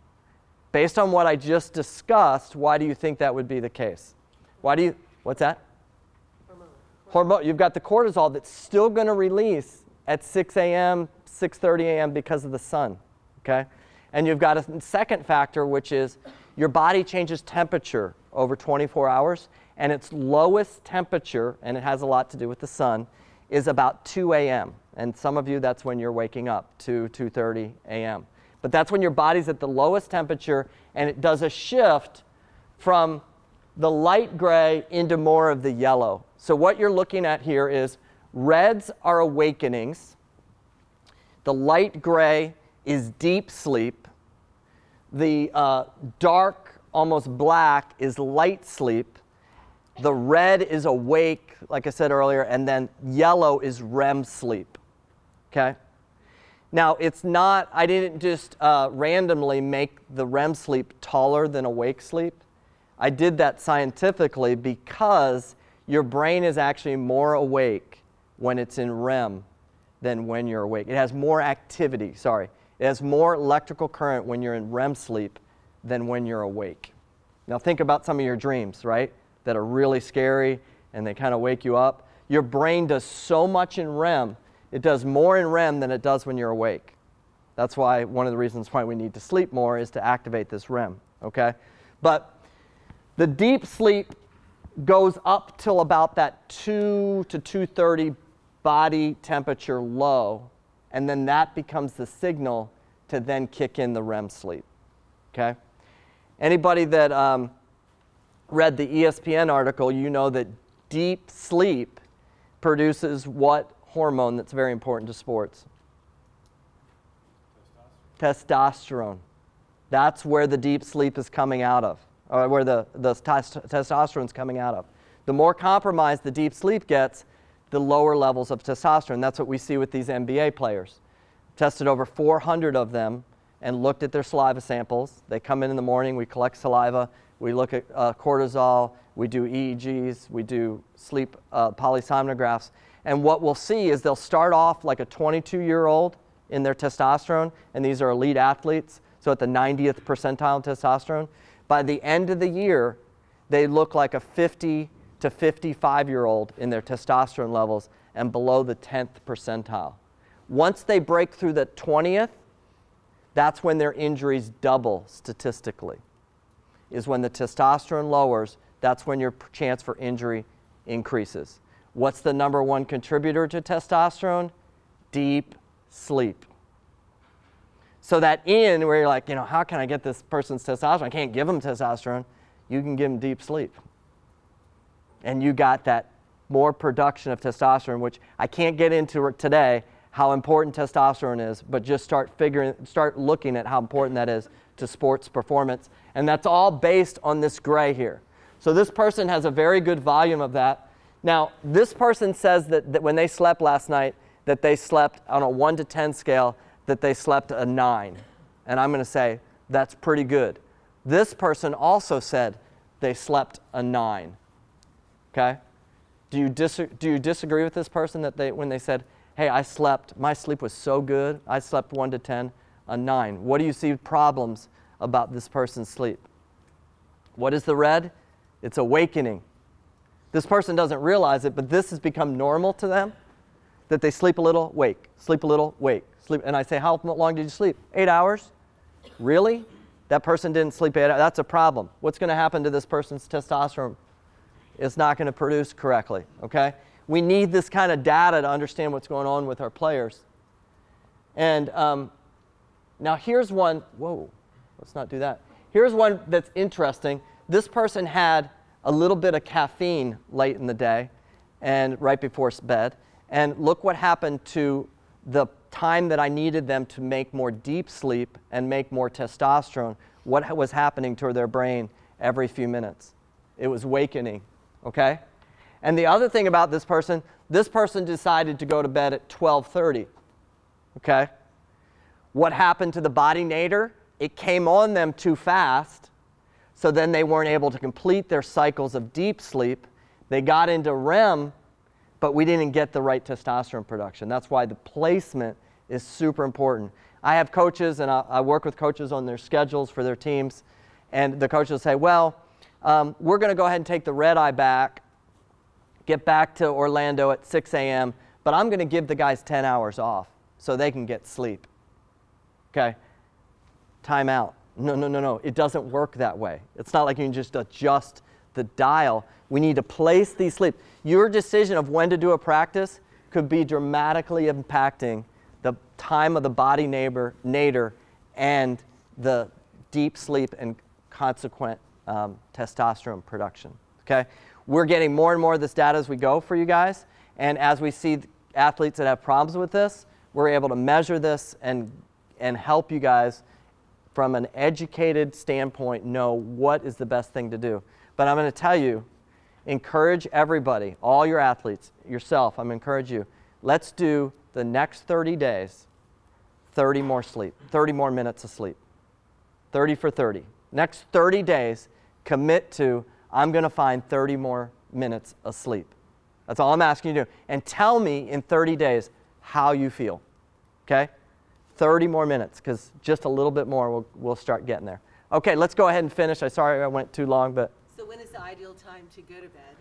Based on what I just discussed, why do you think that would be the case? What's that? Hormone. You've got the cortisol that's still going to release at 6 a.m., 6:30 a.m. because of the sun, okay? And you've got a second factor, which is your body changes temperature over 24 hours, and its lowest temperature, and it has a lot to do with the sun, is about 2 a.m. And some of you, that's when you're waking up, 2:30 a.m. But that's when your body's at the lowest temperature, and it does a shift from the light gray into more of the yellow. So what you're looking at here is reds are awakenings. The light gray is deep sleep. The dark, almost black, is light sleep. The red is awake, like I said earlier, and then yellow is REM sleep, okay? Now, it's not, I didn't just randomly make the REM sleep taller than awake sleep. I did that scientifically because your brain is actually more awake when it's in REM than when you're awake. It has more activity, It has more electrical current when you're in REM sleep than when you're awake. Now think about some of your dreams, right? That are really scary and they kind of wake you up. Your brain does so much in REM. It does more in REM than it does when you're awake. That's why one of the reasons why we need to sleep more is to activate this REM, okay? But the deep sleep goes up till about that 2 to 2:30 body temperature low, and then that becomes the signal to then kick in the REM sleep, okay? Anybody that read the ESPN article, you know that deep sleep produces what hormone that's very important to sports? Testosterone. That's where the deep sleep is coming out of, or where the testosterone is coming out of. The more compromised the deep sleep gets, the lower levels of testosterone. That's what we see with these NBA players. Tested over 400 of them and looked at their saliva samples. They come in the morning, we collect saliva, we look at cortisol, we do EEGs, we do sleep polysomnographs. And what we'll see is they'll start off like a 22-year-old in their testosterone, and these are elite athletes, so at the 90th percentile testosterone. By the end of the year, they look like a 50 to 55-year-old in their testosterone levels and below the 10th percentile. Once they break through the 20th, that's when their injuries double statistically. Is when the testosterone lowers, that's when your chance for injury increases. What's the number one contributor to testosterone? Deep sleep. So that in where you're like, how can I get this person's testosterone? I can't give them testosterone. You can give them deep sleep. And you got that more production of testosterone, which I can't get into today, how important testosterone is, but just start looking at how important that is to sports performance. And that's all based on this gray here. So this person has a very good volume of that. Now, this person says that when they slept last night, that they slept on a 1 to 10 scale, that they slept a 9. And I'm going to say, that's pretty good. This person also said they slept a 9. Okay? Do you disagree with this person that when they said, hey, my sleep was so good, I slept 1 to 10, a 9. What do you see problems about this person's sleep? What is the red? It's awakening. This person doesn't realize it, but this has become normal to them, that they sleep a little, wake, sleep a little, wake, sleep. And I say, how long did you sleep? 8 hours? Really? That person didn't sleep 8 hours. That's a problem. What's going to happen to this person's testosterone? It's not going to produce correctly, okay? We need this kind of data to understand what's going on with our players. And now here's one. Whoa, let's not do that. Here's one that's interesting. This person had a little bit of caffeine late in the day and right before bed. And look what happened to the time that I needed them to make more deep sleep and make more testosterone. What was happening to their brain every few minutes? It was wakening, okay? And the other thing about this person decided to go to bed at 12:30, okay? What happened to the body nadir? It came on them too fast, so then they weren't able to complete their cycles of deep sleep. They got into REM, but we didn't get the right testosterone production. That's why the placement is super important. I have coaches, and I work with coaches on their schedules for their teams, and the coaches will say, well, we're going to go ahead and take the red eye back, get back to Orlando at 6 a.m., but I'm going to give the guys 10 hours off so they can get sleep. Okay? Time out. No. It doesn't work that way. It's not like you can just adjust the dial. We need to place these sleep. Your decision of when to do a practice could be dramatically impacting the time of the body nadir and the deep sleep and consequent testosterone production. Okay? We're getting more and more of this data as we go for you guys, and as we see athletes that have problems with this, we're able to measure this and help you guys from an educated standpoint know what is the best thing to do. But I'm going to tell you, encourage everybody, all your athletes, yourself, I'm going to encourage you, let's do the next 30 days, 30 more sleep, 30 more minutes of sleep, 30 for 30. Next 30 days, commit to, I'm going to find 30 more minutes of sleep. That's all I'm asking you to do. And tell me in 30 days how you feel, okay? 30 more minutes, because just a little bit more, we'll start getting there. Okay, let's go ahead and finish. I'm sorry I went too long, but. So when is the ideal time to go to bed?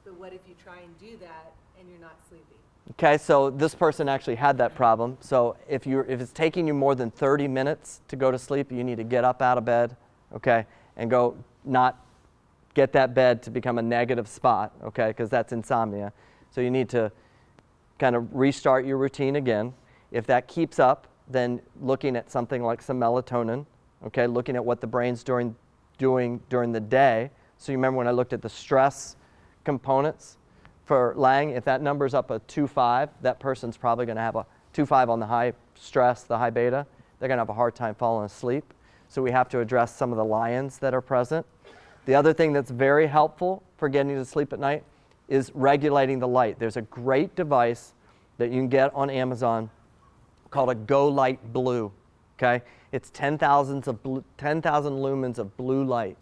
But what if you try and do that and you're not sleepy? Okay, so this person actually had that problem. So if it's taking you more than 30 minutes to go to sleep, you need to get up out of bed, okay, and go not get that bed to become a negative spot, okay, because that's insomnia. So you need to kind of restart your routine again. If that keeps up, then looking at something like some melatonin, okay, looking at what the brain's doing during the day. So you remember when I looked at the stress components for Lang, if that number's up a 2.5, that person's probably going to have a 2.5 on the high stress, the high beta. They're going to have a hard time falling asleep. So we have to address some of the lions that are present. The other thing that's very helpful for getting to sleep at night is regulating the light. There's a great device that you can get on Amazon called a Go Light Blue, okay? It's 10,000 lumens of blue light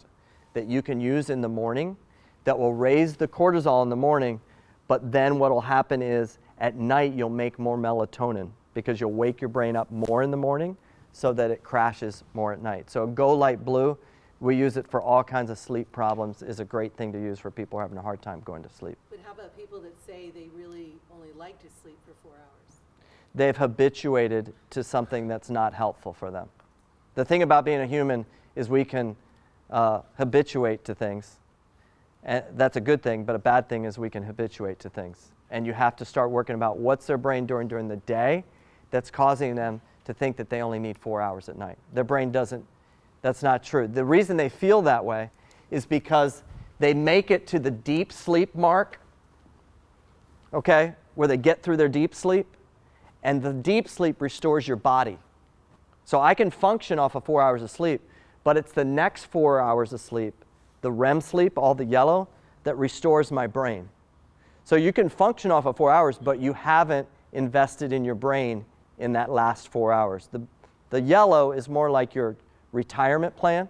that you can use in the morning that will raise the cortisol in the morning, but then what will happen is at night you'll make more melatonin because you'll wake your brain up more in the morning so that it crashes more at night. So Go Light Blue, we use it for all kinds of sleep problems, is a great thing to use for people having a hard time going to sleep. But how about people that say they really only like to sleep for 4 hours? They've habituated to something that's not helpful for them. The thing about being a human is we can habituate to things. And that's a good thing, but a bad thing is we can habituate to things. And you have to start working about what's their brain doing during the day that's causing them to think that they only need 4 hours at night. Their brain doesn't, that's not true. The reason they feel that way is because they make it to the deep sleep mark, okay, where they get through their deep sleep, and the deep sleep restores your body. So I can function off of 4 hours of sleep, but it's the next 4 hours of sleep, the REM sleep, all the yellow, that restores my brain. So you can function off of 4 hours, but you haven't invested in your brain in that last 4 hours. The yellow is more like your retirement plan.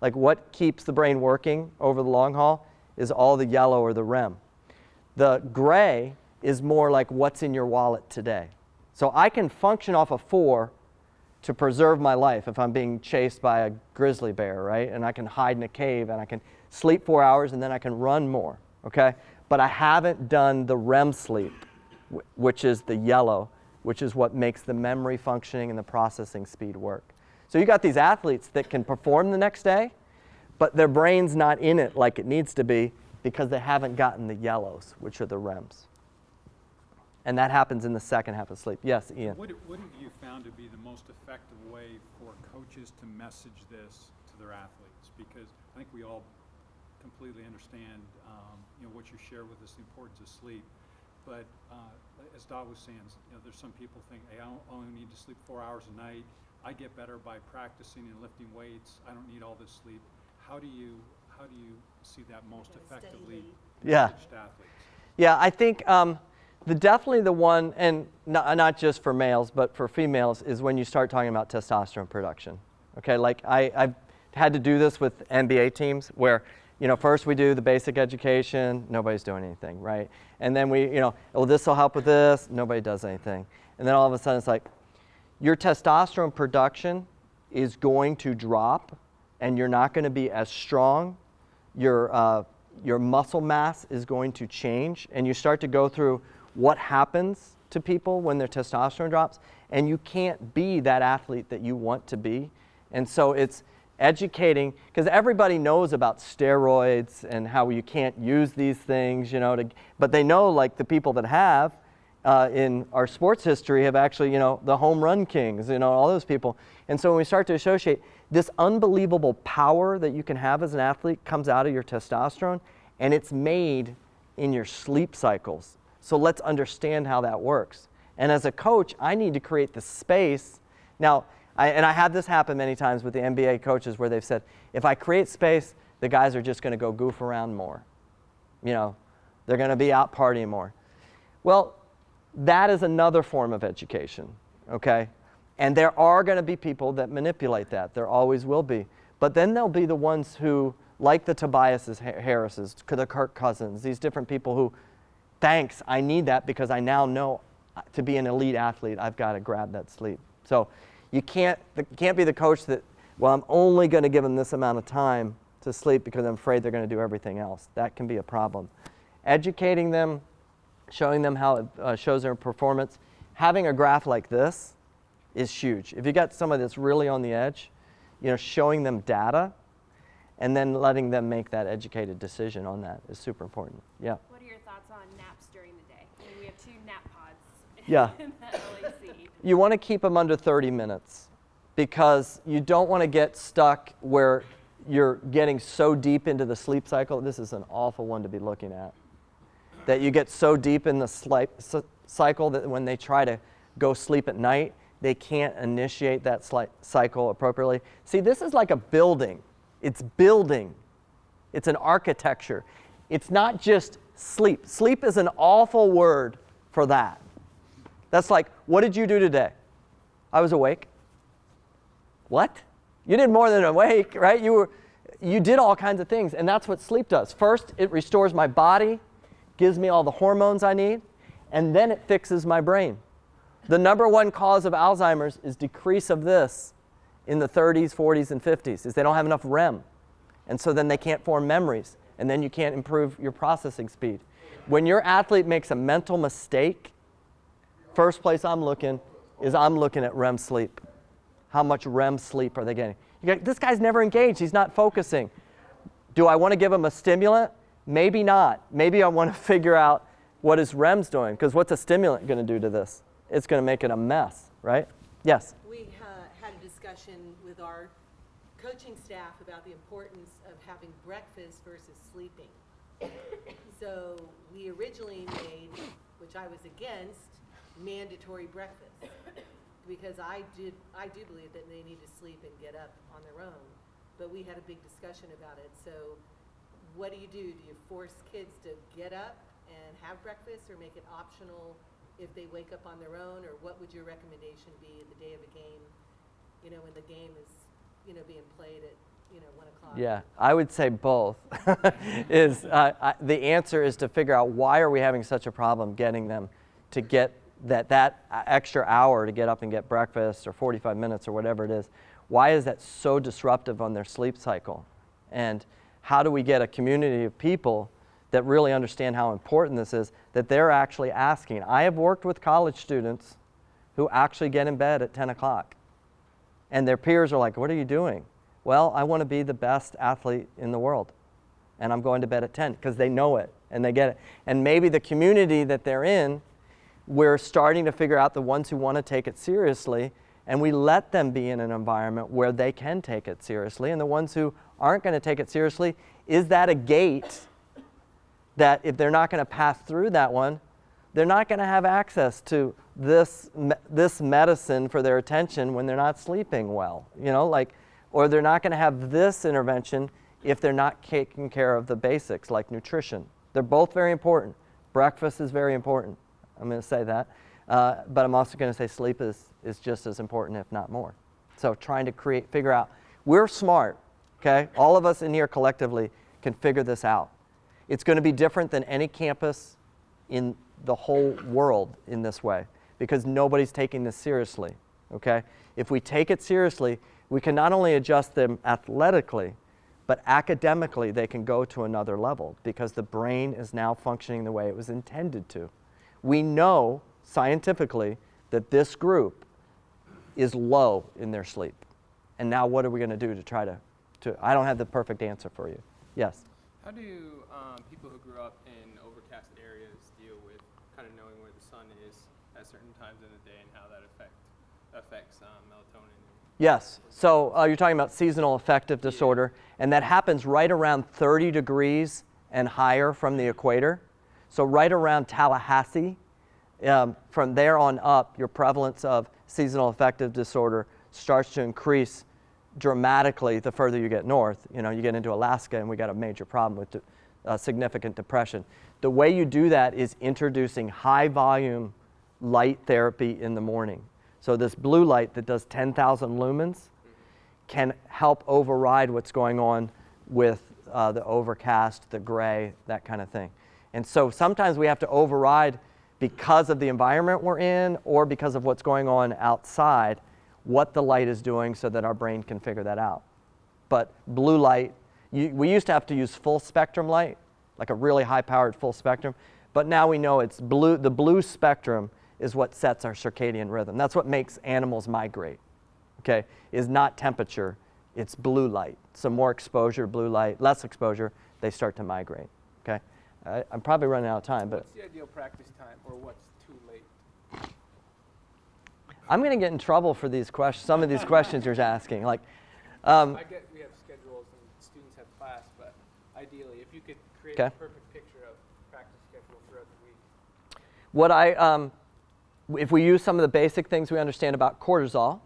Like what keeps the brain working over the long haul is all the yellow or the REM. The gray is more like what's in your wallet today. So I can function off of 4 to preserve my life if I'm being chased by a grizzly bear, right? And I can hide in a cave and I can sleep 4 hours and then I can run more, okay? But I haven't done the REM sleep, which is the yellow, which is what makes the memory functioning and the processing speed work. So you got these athletes that can perform the next day, but their brain's not in it like it needs to be because they haven't gotten the yellows, which are the REMs. And that happens in the second half of sleep. Yes, Ian? What have you found to be the most effective way for coaches to message this to their athletes? Because I think we all completely understand, what you share with us, the importance of sleep. But as Dot was saying, there's some people think, hey, I only need to sleep 4 hours a night. I get better by practicing and lifting weights. I don't need all this sleep. How do you see that most effectively messaged to athletes? Yeah, I think definitely the one, and not just for males, but for females, is when you start talking about testosterone production. Okay, like I've had to do this with NBA teams where, first we do the basic education, nobody's doing anything, right? And then we, this will help with this, nobody does anything. And then all of a sudden it's like, your testosterone production is going to drop and you're not going to be as strong. Your muscle mass is going to change, and you start to go through what happens to people when their testosterone drops, and you can't be that athlete that you want to be. And so it's educating, because everybody knows about steroids and how you can't use these things, but they know, like the people that have in our sports history have actually, the home run kings, all those people. And so when we start to associate, this unbelievable power that you can have as an athlete comes out of your testosterone, and it's made in your sleep cycles. So let's understand how that works. And as a coach, I need to create the space. Now, I had this happen many times with the NBA coaches where they've said, if I create space, the guys are just going to go goof around more. They're going to be out partying more. Well, that is another form of education, okay? And there are going to be people that manipulate that. There always will be. But then there'll be the ones who, like the Tobias Harrises, the Kirk Cousins, these different people who, thanks, I need that because I now know to be an elite athlete, I've got to grab that sleep. So you can't be the coach that, well, I'm only going to give them this amount of time to sleep because I'm afraid they're going to do everything else. That can be a problem. Educating them, showing them how it shows their performance. Having a graph like this is huge. If you got somebody that's really on the edge, showing them data and then letting them make that educated decision on that is super important. Yeah. What are your thoughts on naps during the day? I mean, we have 2 nap pods Yeah. in that LAC. You want to keep them under 30 minutes because you don't want to get stuck where you're getting so deep into the sleep cycle. This is an awful one to be looking at. That you get so deep in the sleep cycle that when they try to go sleep at night, they can't initiate that cycle appropriately. See, this is like a building. It's building. It's an architecture. It's not just sleep. Sleep is an awful word for that. That's like, what did you do today? I was awake. What? You did more than awake, right? You did all kinds of things, and that's what sleep does. First, it restores my body, gives me all the hormones I need, and then it fixes my brain. The number one cause of Alzheimer's is decrease of this in the 30s, 40s, and 50s, is they don't have enough REM. And so then they can't form memories, and then you can't improve your processing speed. When your athlete makes a mental mistake, first place I'm looking at REM sleep. How much REM sleep are they getting? This guy's never engaged. He's not focusing. Do I want to give him a stimulant? Maybe not. Maybe I want to figure out what his REM's doing, because what's a stimulant going to do to this? It's going to make it a mess, right? Yes? We had a discussion with our coaching staff about the importance of having breakfast versus sleeping. So we originally made, which I was against, mandatory breakfast, because I do believe that they need to sleep and get up on their own. But we had a big discussion about it. So what do? Do you force kids to get up and have breakfast, or make it optional if they wake up on their own? Or what would your recommendation be the day of a game, when the game is, being played at, 1 o'clock? Yeah, I would say both. The answer is to figure out why are we having such a problem getting them to get that extra hour to get up and get breakfast, or 45 minutes or whatever it is. Why is that so disruptive on their sleep cycle? And how do we get a community of people that really understand how important this is, that they're actually asking? I have worked with college students who actually get in bed at 10 o'clock. And their peers are like, what are you doing? Well, I want to be the best athlete in the world. And I'm going to bed at 10 because they know it and they get it. And maybe the community that they're in, we're starting to figure out the ones who want to take it seriously, and we let them be in an environment where they can take it seriously. And the ones who aren't going to take it seriously, is that a gate that if they're not going to pass through that one, they're not going to have access to this medicine for their attention when they're not sleeping well, you know, like, or they're not going to have this intervention if they're not taking care of the basics like nutrition. They're both very important. Breakfast is very important. I'm going to say that. But I'm also going to say sleep is just as important, if not more. So trying to figure out, we're smart, okay? All of us in here collectively can figure this out. It's going to be different than any campus in the whole world in this way because nobody's taking this seriously, okay? If we take it seriously, we can not only adjust them athletically, but academically they can go to another level because the brain is now functioning the way it was intended to. We know scientifically that this group is low in their sleep. And now what are we going to do to try to I don't have the perfect answer for you. Yes? How do people who grew up in overcast areas deal with kind of knowing where the sun is at certain times in the day and how that affects melatonin? Yes. So you're talking about seasonal affective disorder, and that happens right around 30 degrees and higher from the equator. So right around Tallahassee, from there on up, your prevalence of seasonal affective disorder starts to increase dramatically the further you get north. You know, you get into Alaska and we got a major problem with significant depression. The way you do that is introducing high volume light therapy in the morning. So this blue light that does 10,000 lumens can help override what's going on with the overcast, the gray, that kind of thing. And so sometimes we have to override because of the environment we're in or because of what's going on outside, what the light is doing so that our brain can figure that out. But blue light, we used to have to use full spectrum light, like a really high-powered full spectrum, but now we know it's blue. The blue spectrum is what sets our circadian rhythm. That's what makes animals migrate, okay, is not temperature, it's blue light. So more exposure, blue light, less exposure, they start to migrate, okay? I'm probably running out of time, but... What's the ideal practice time, or what's too late? I'm going to get in trouble for these questions, some of these questions you're asking. Like, I get we have schedules and students have class, but ideally, if you could create a perfect picture of practice schedule throughout the week. If we use some of the basic things we understand about cortisol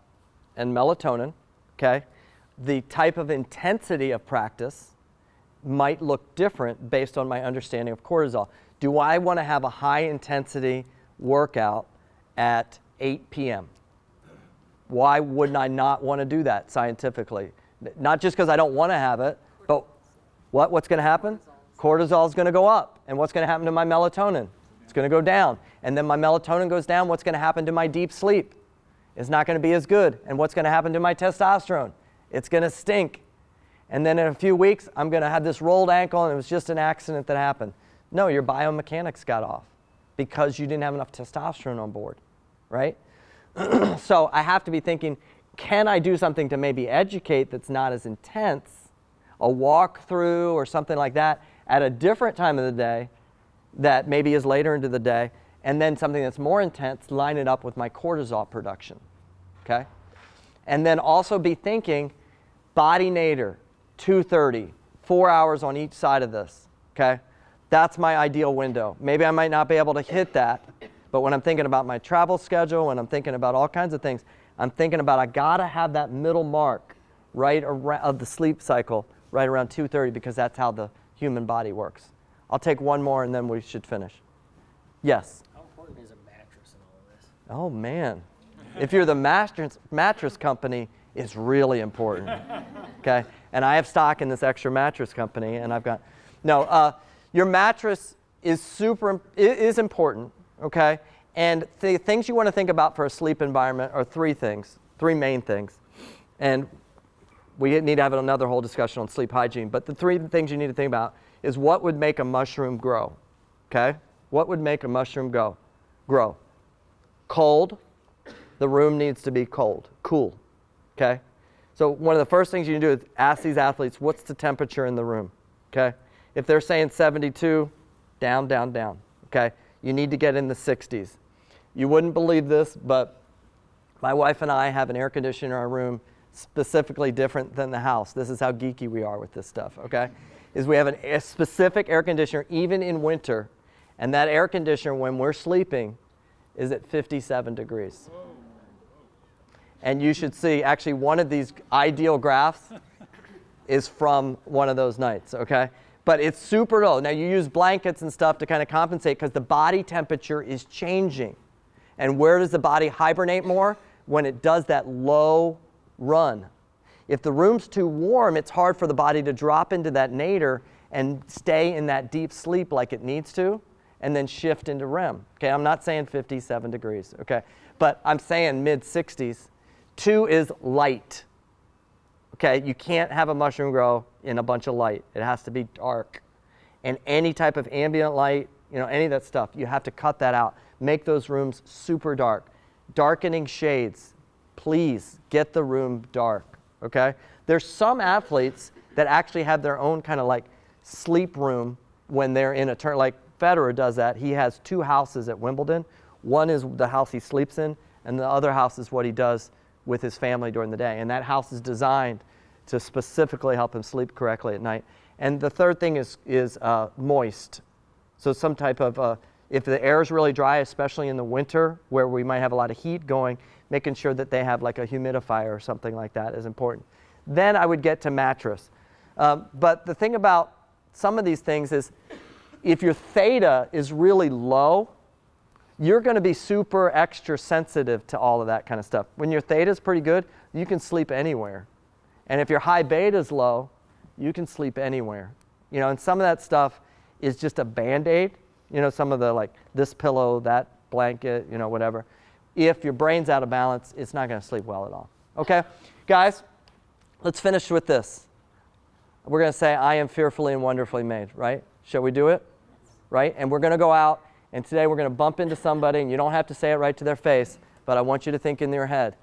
and melatonin, okay, the type of intensity of practice might look different based on my understanding of cortisol. Do I want to have a high intensity workout at 8 p.m.? Why wouldn't I not want to do that scientifically? Not just because I don't want to have it, but what's going to happen? Cortisol is going to go up. And what's going to happen to my melatonin? It's going to go down. And then my melatonin goes down. What's going to happen to my deep sleep? It's not going to be as good. And what's going to happen to my testosterone? It's going to stink. And then in a few weeks, I'm going to have this rolled ankle and it was just an accident that happened. No, your biomechanics got off because you didn't have enough testosterone on board, right? So I have to be thinking, can I do something to maybe educate that's not as intense, a walkthrough or something like that at a different time of the day that maybe is later into the day, and then something that's more intense, line it up with my cortisol production, okay? And then also be thinking, body nadir, 2:30, 4 hours on each side of this, okay? That's my ideal window. Maybe I might not be able to hit that, but when I'm thinking about my travel schedule, when I'm thinking about all kinds of things, I'm thinking about I gotta have that middle mark right around of the sleep cycle, right around 2:30, because that's how the human body works. I'll take one more and then we should finish. Yes? How important is a mattress in all of this? Oh man, if you're the mattress company, it's really important, okay? And I have stock in this extra mattress company, and I've got, your mattress is important, okay? And the things you want to think about for a sleep environment are three main things. And we need to have another whole discussion on sleep hygiene, but the three things you need to think about is what would make a mushroom grow, okay? What would make a mushroom grow? Cold. The room needs to be cool, okay? So one of the first things you can do is ask these athletes, what's the temperature in the room, okay? If they're saying 72, down, down, down, okay? You need to get in the 60s. You wouldn't believe this, but my wife and I have an air conditioner in our room specifically different than the house. This is how geeky we are with this stuff, okay? Is we have a specific air conditioner even in winter, and that air conditioner when we're sleeping is at 57 degrees. And you should see, actually one of these ideal graphs is from one of those nights, okay? But it's super low. Now you use blankets and stuff to kind of compensate because the body temperature is changing. And where does the body hibernate more? When it does that low run. If the room's too warm, it's hard for the body to drop into that nadir and stay in that deep sleep like it needs to, and then shift into REM. Okay, I'm not saying 57 degrees, okay? But I'm saying mid-60s. 2 is light. Okay, you can't have a mushroom grow in a bunch of light. It has to be dark. And any type of ambient light, any of that stuff, you have to cut that out. Make those rooms super dark. Darkening shades. Please get the room dark, okay? There's some athletes that actually have their own kind of like sleep room when they're in a turn. Like Federer does that. He has 2 houses at Wimbledon. One is the house he sleeps in, and the other house is what he does with his family during the day. And that house is designed to specifically help him sleep correctly at night. And the third thing is moist. So some type of, if the air is really dry, especially in the winter where we might have a lot of heat going, making sure that they have like a humidifier or something like that is important. Then I would get to mattress. But the thing about some of these things is if your theta is really low, you're going to be super extra sensitive to all of that kind of stuff. When your theta is pretty good, you can sleep anywhere. And if your high beta is low, you can sleep anywhere. And some of that stuff is just a Band-Aid. Some of the like this pillow, that blanket, whatever. If your brain's out of balance, it's not going to sleep well at all. Okay? Guys, let's finish with this. We're going to say, I am fearfully and wonderfully made, right? Shall we do it? Right? And we're going to go out, and today we're going to bump into somebody, and you don't have to say it right to their face, but I want you to think in your head,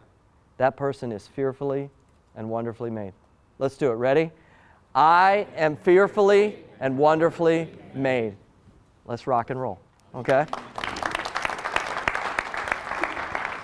that person is fearfully and wonderfully made. Let's do it. Ready? I am fearfully and wonderfully made. Let's rock and roll. Okay?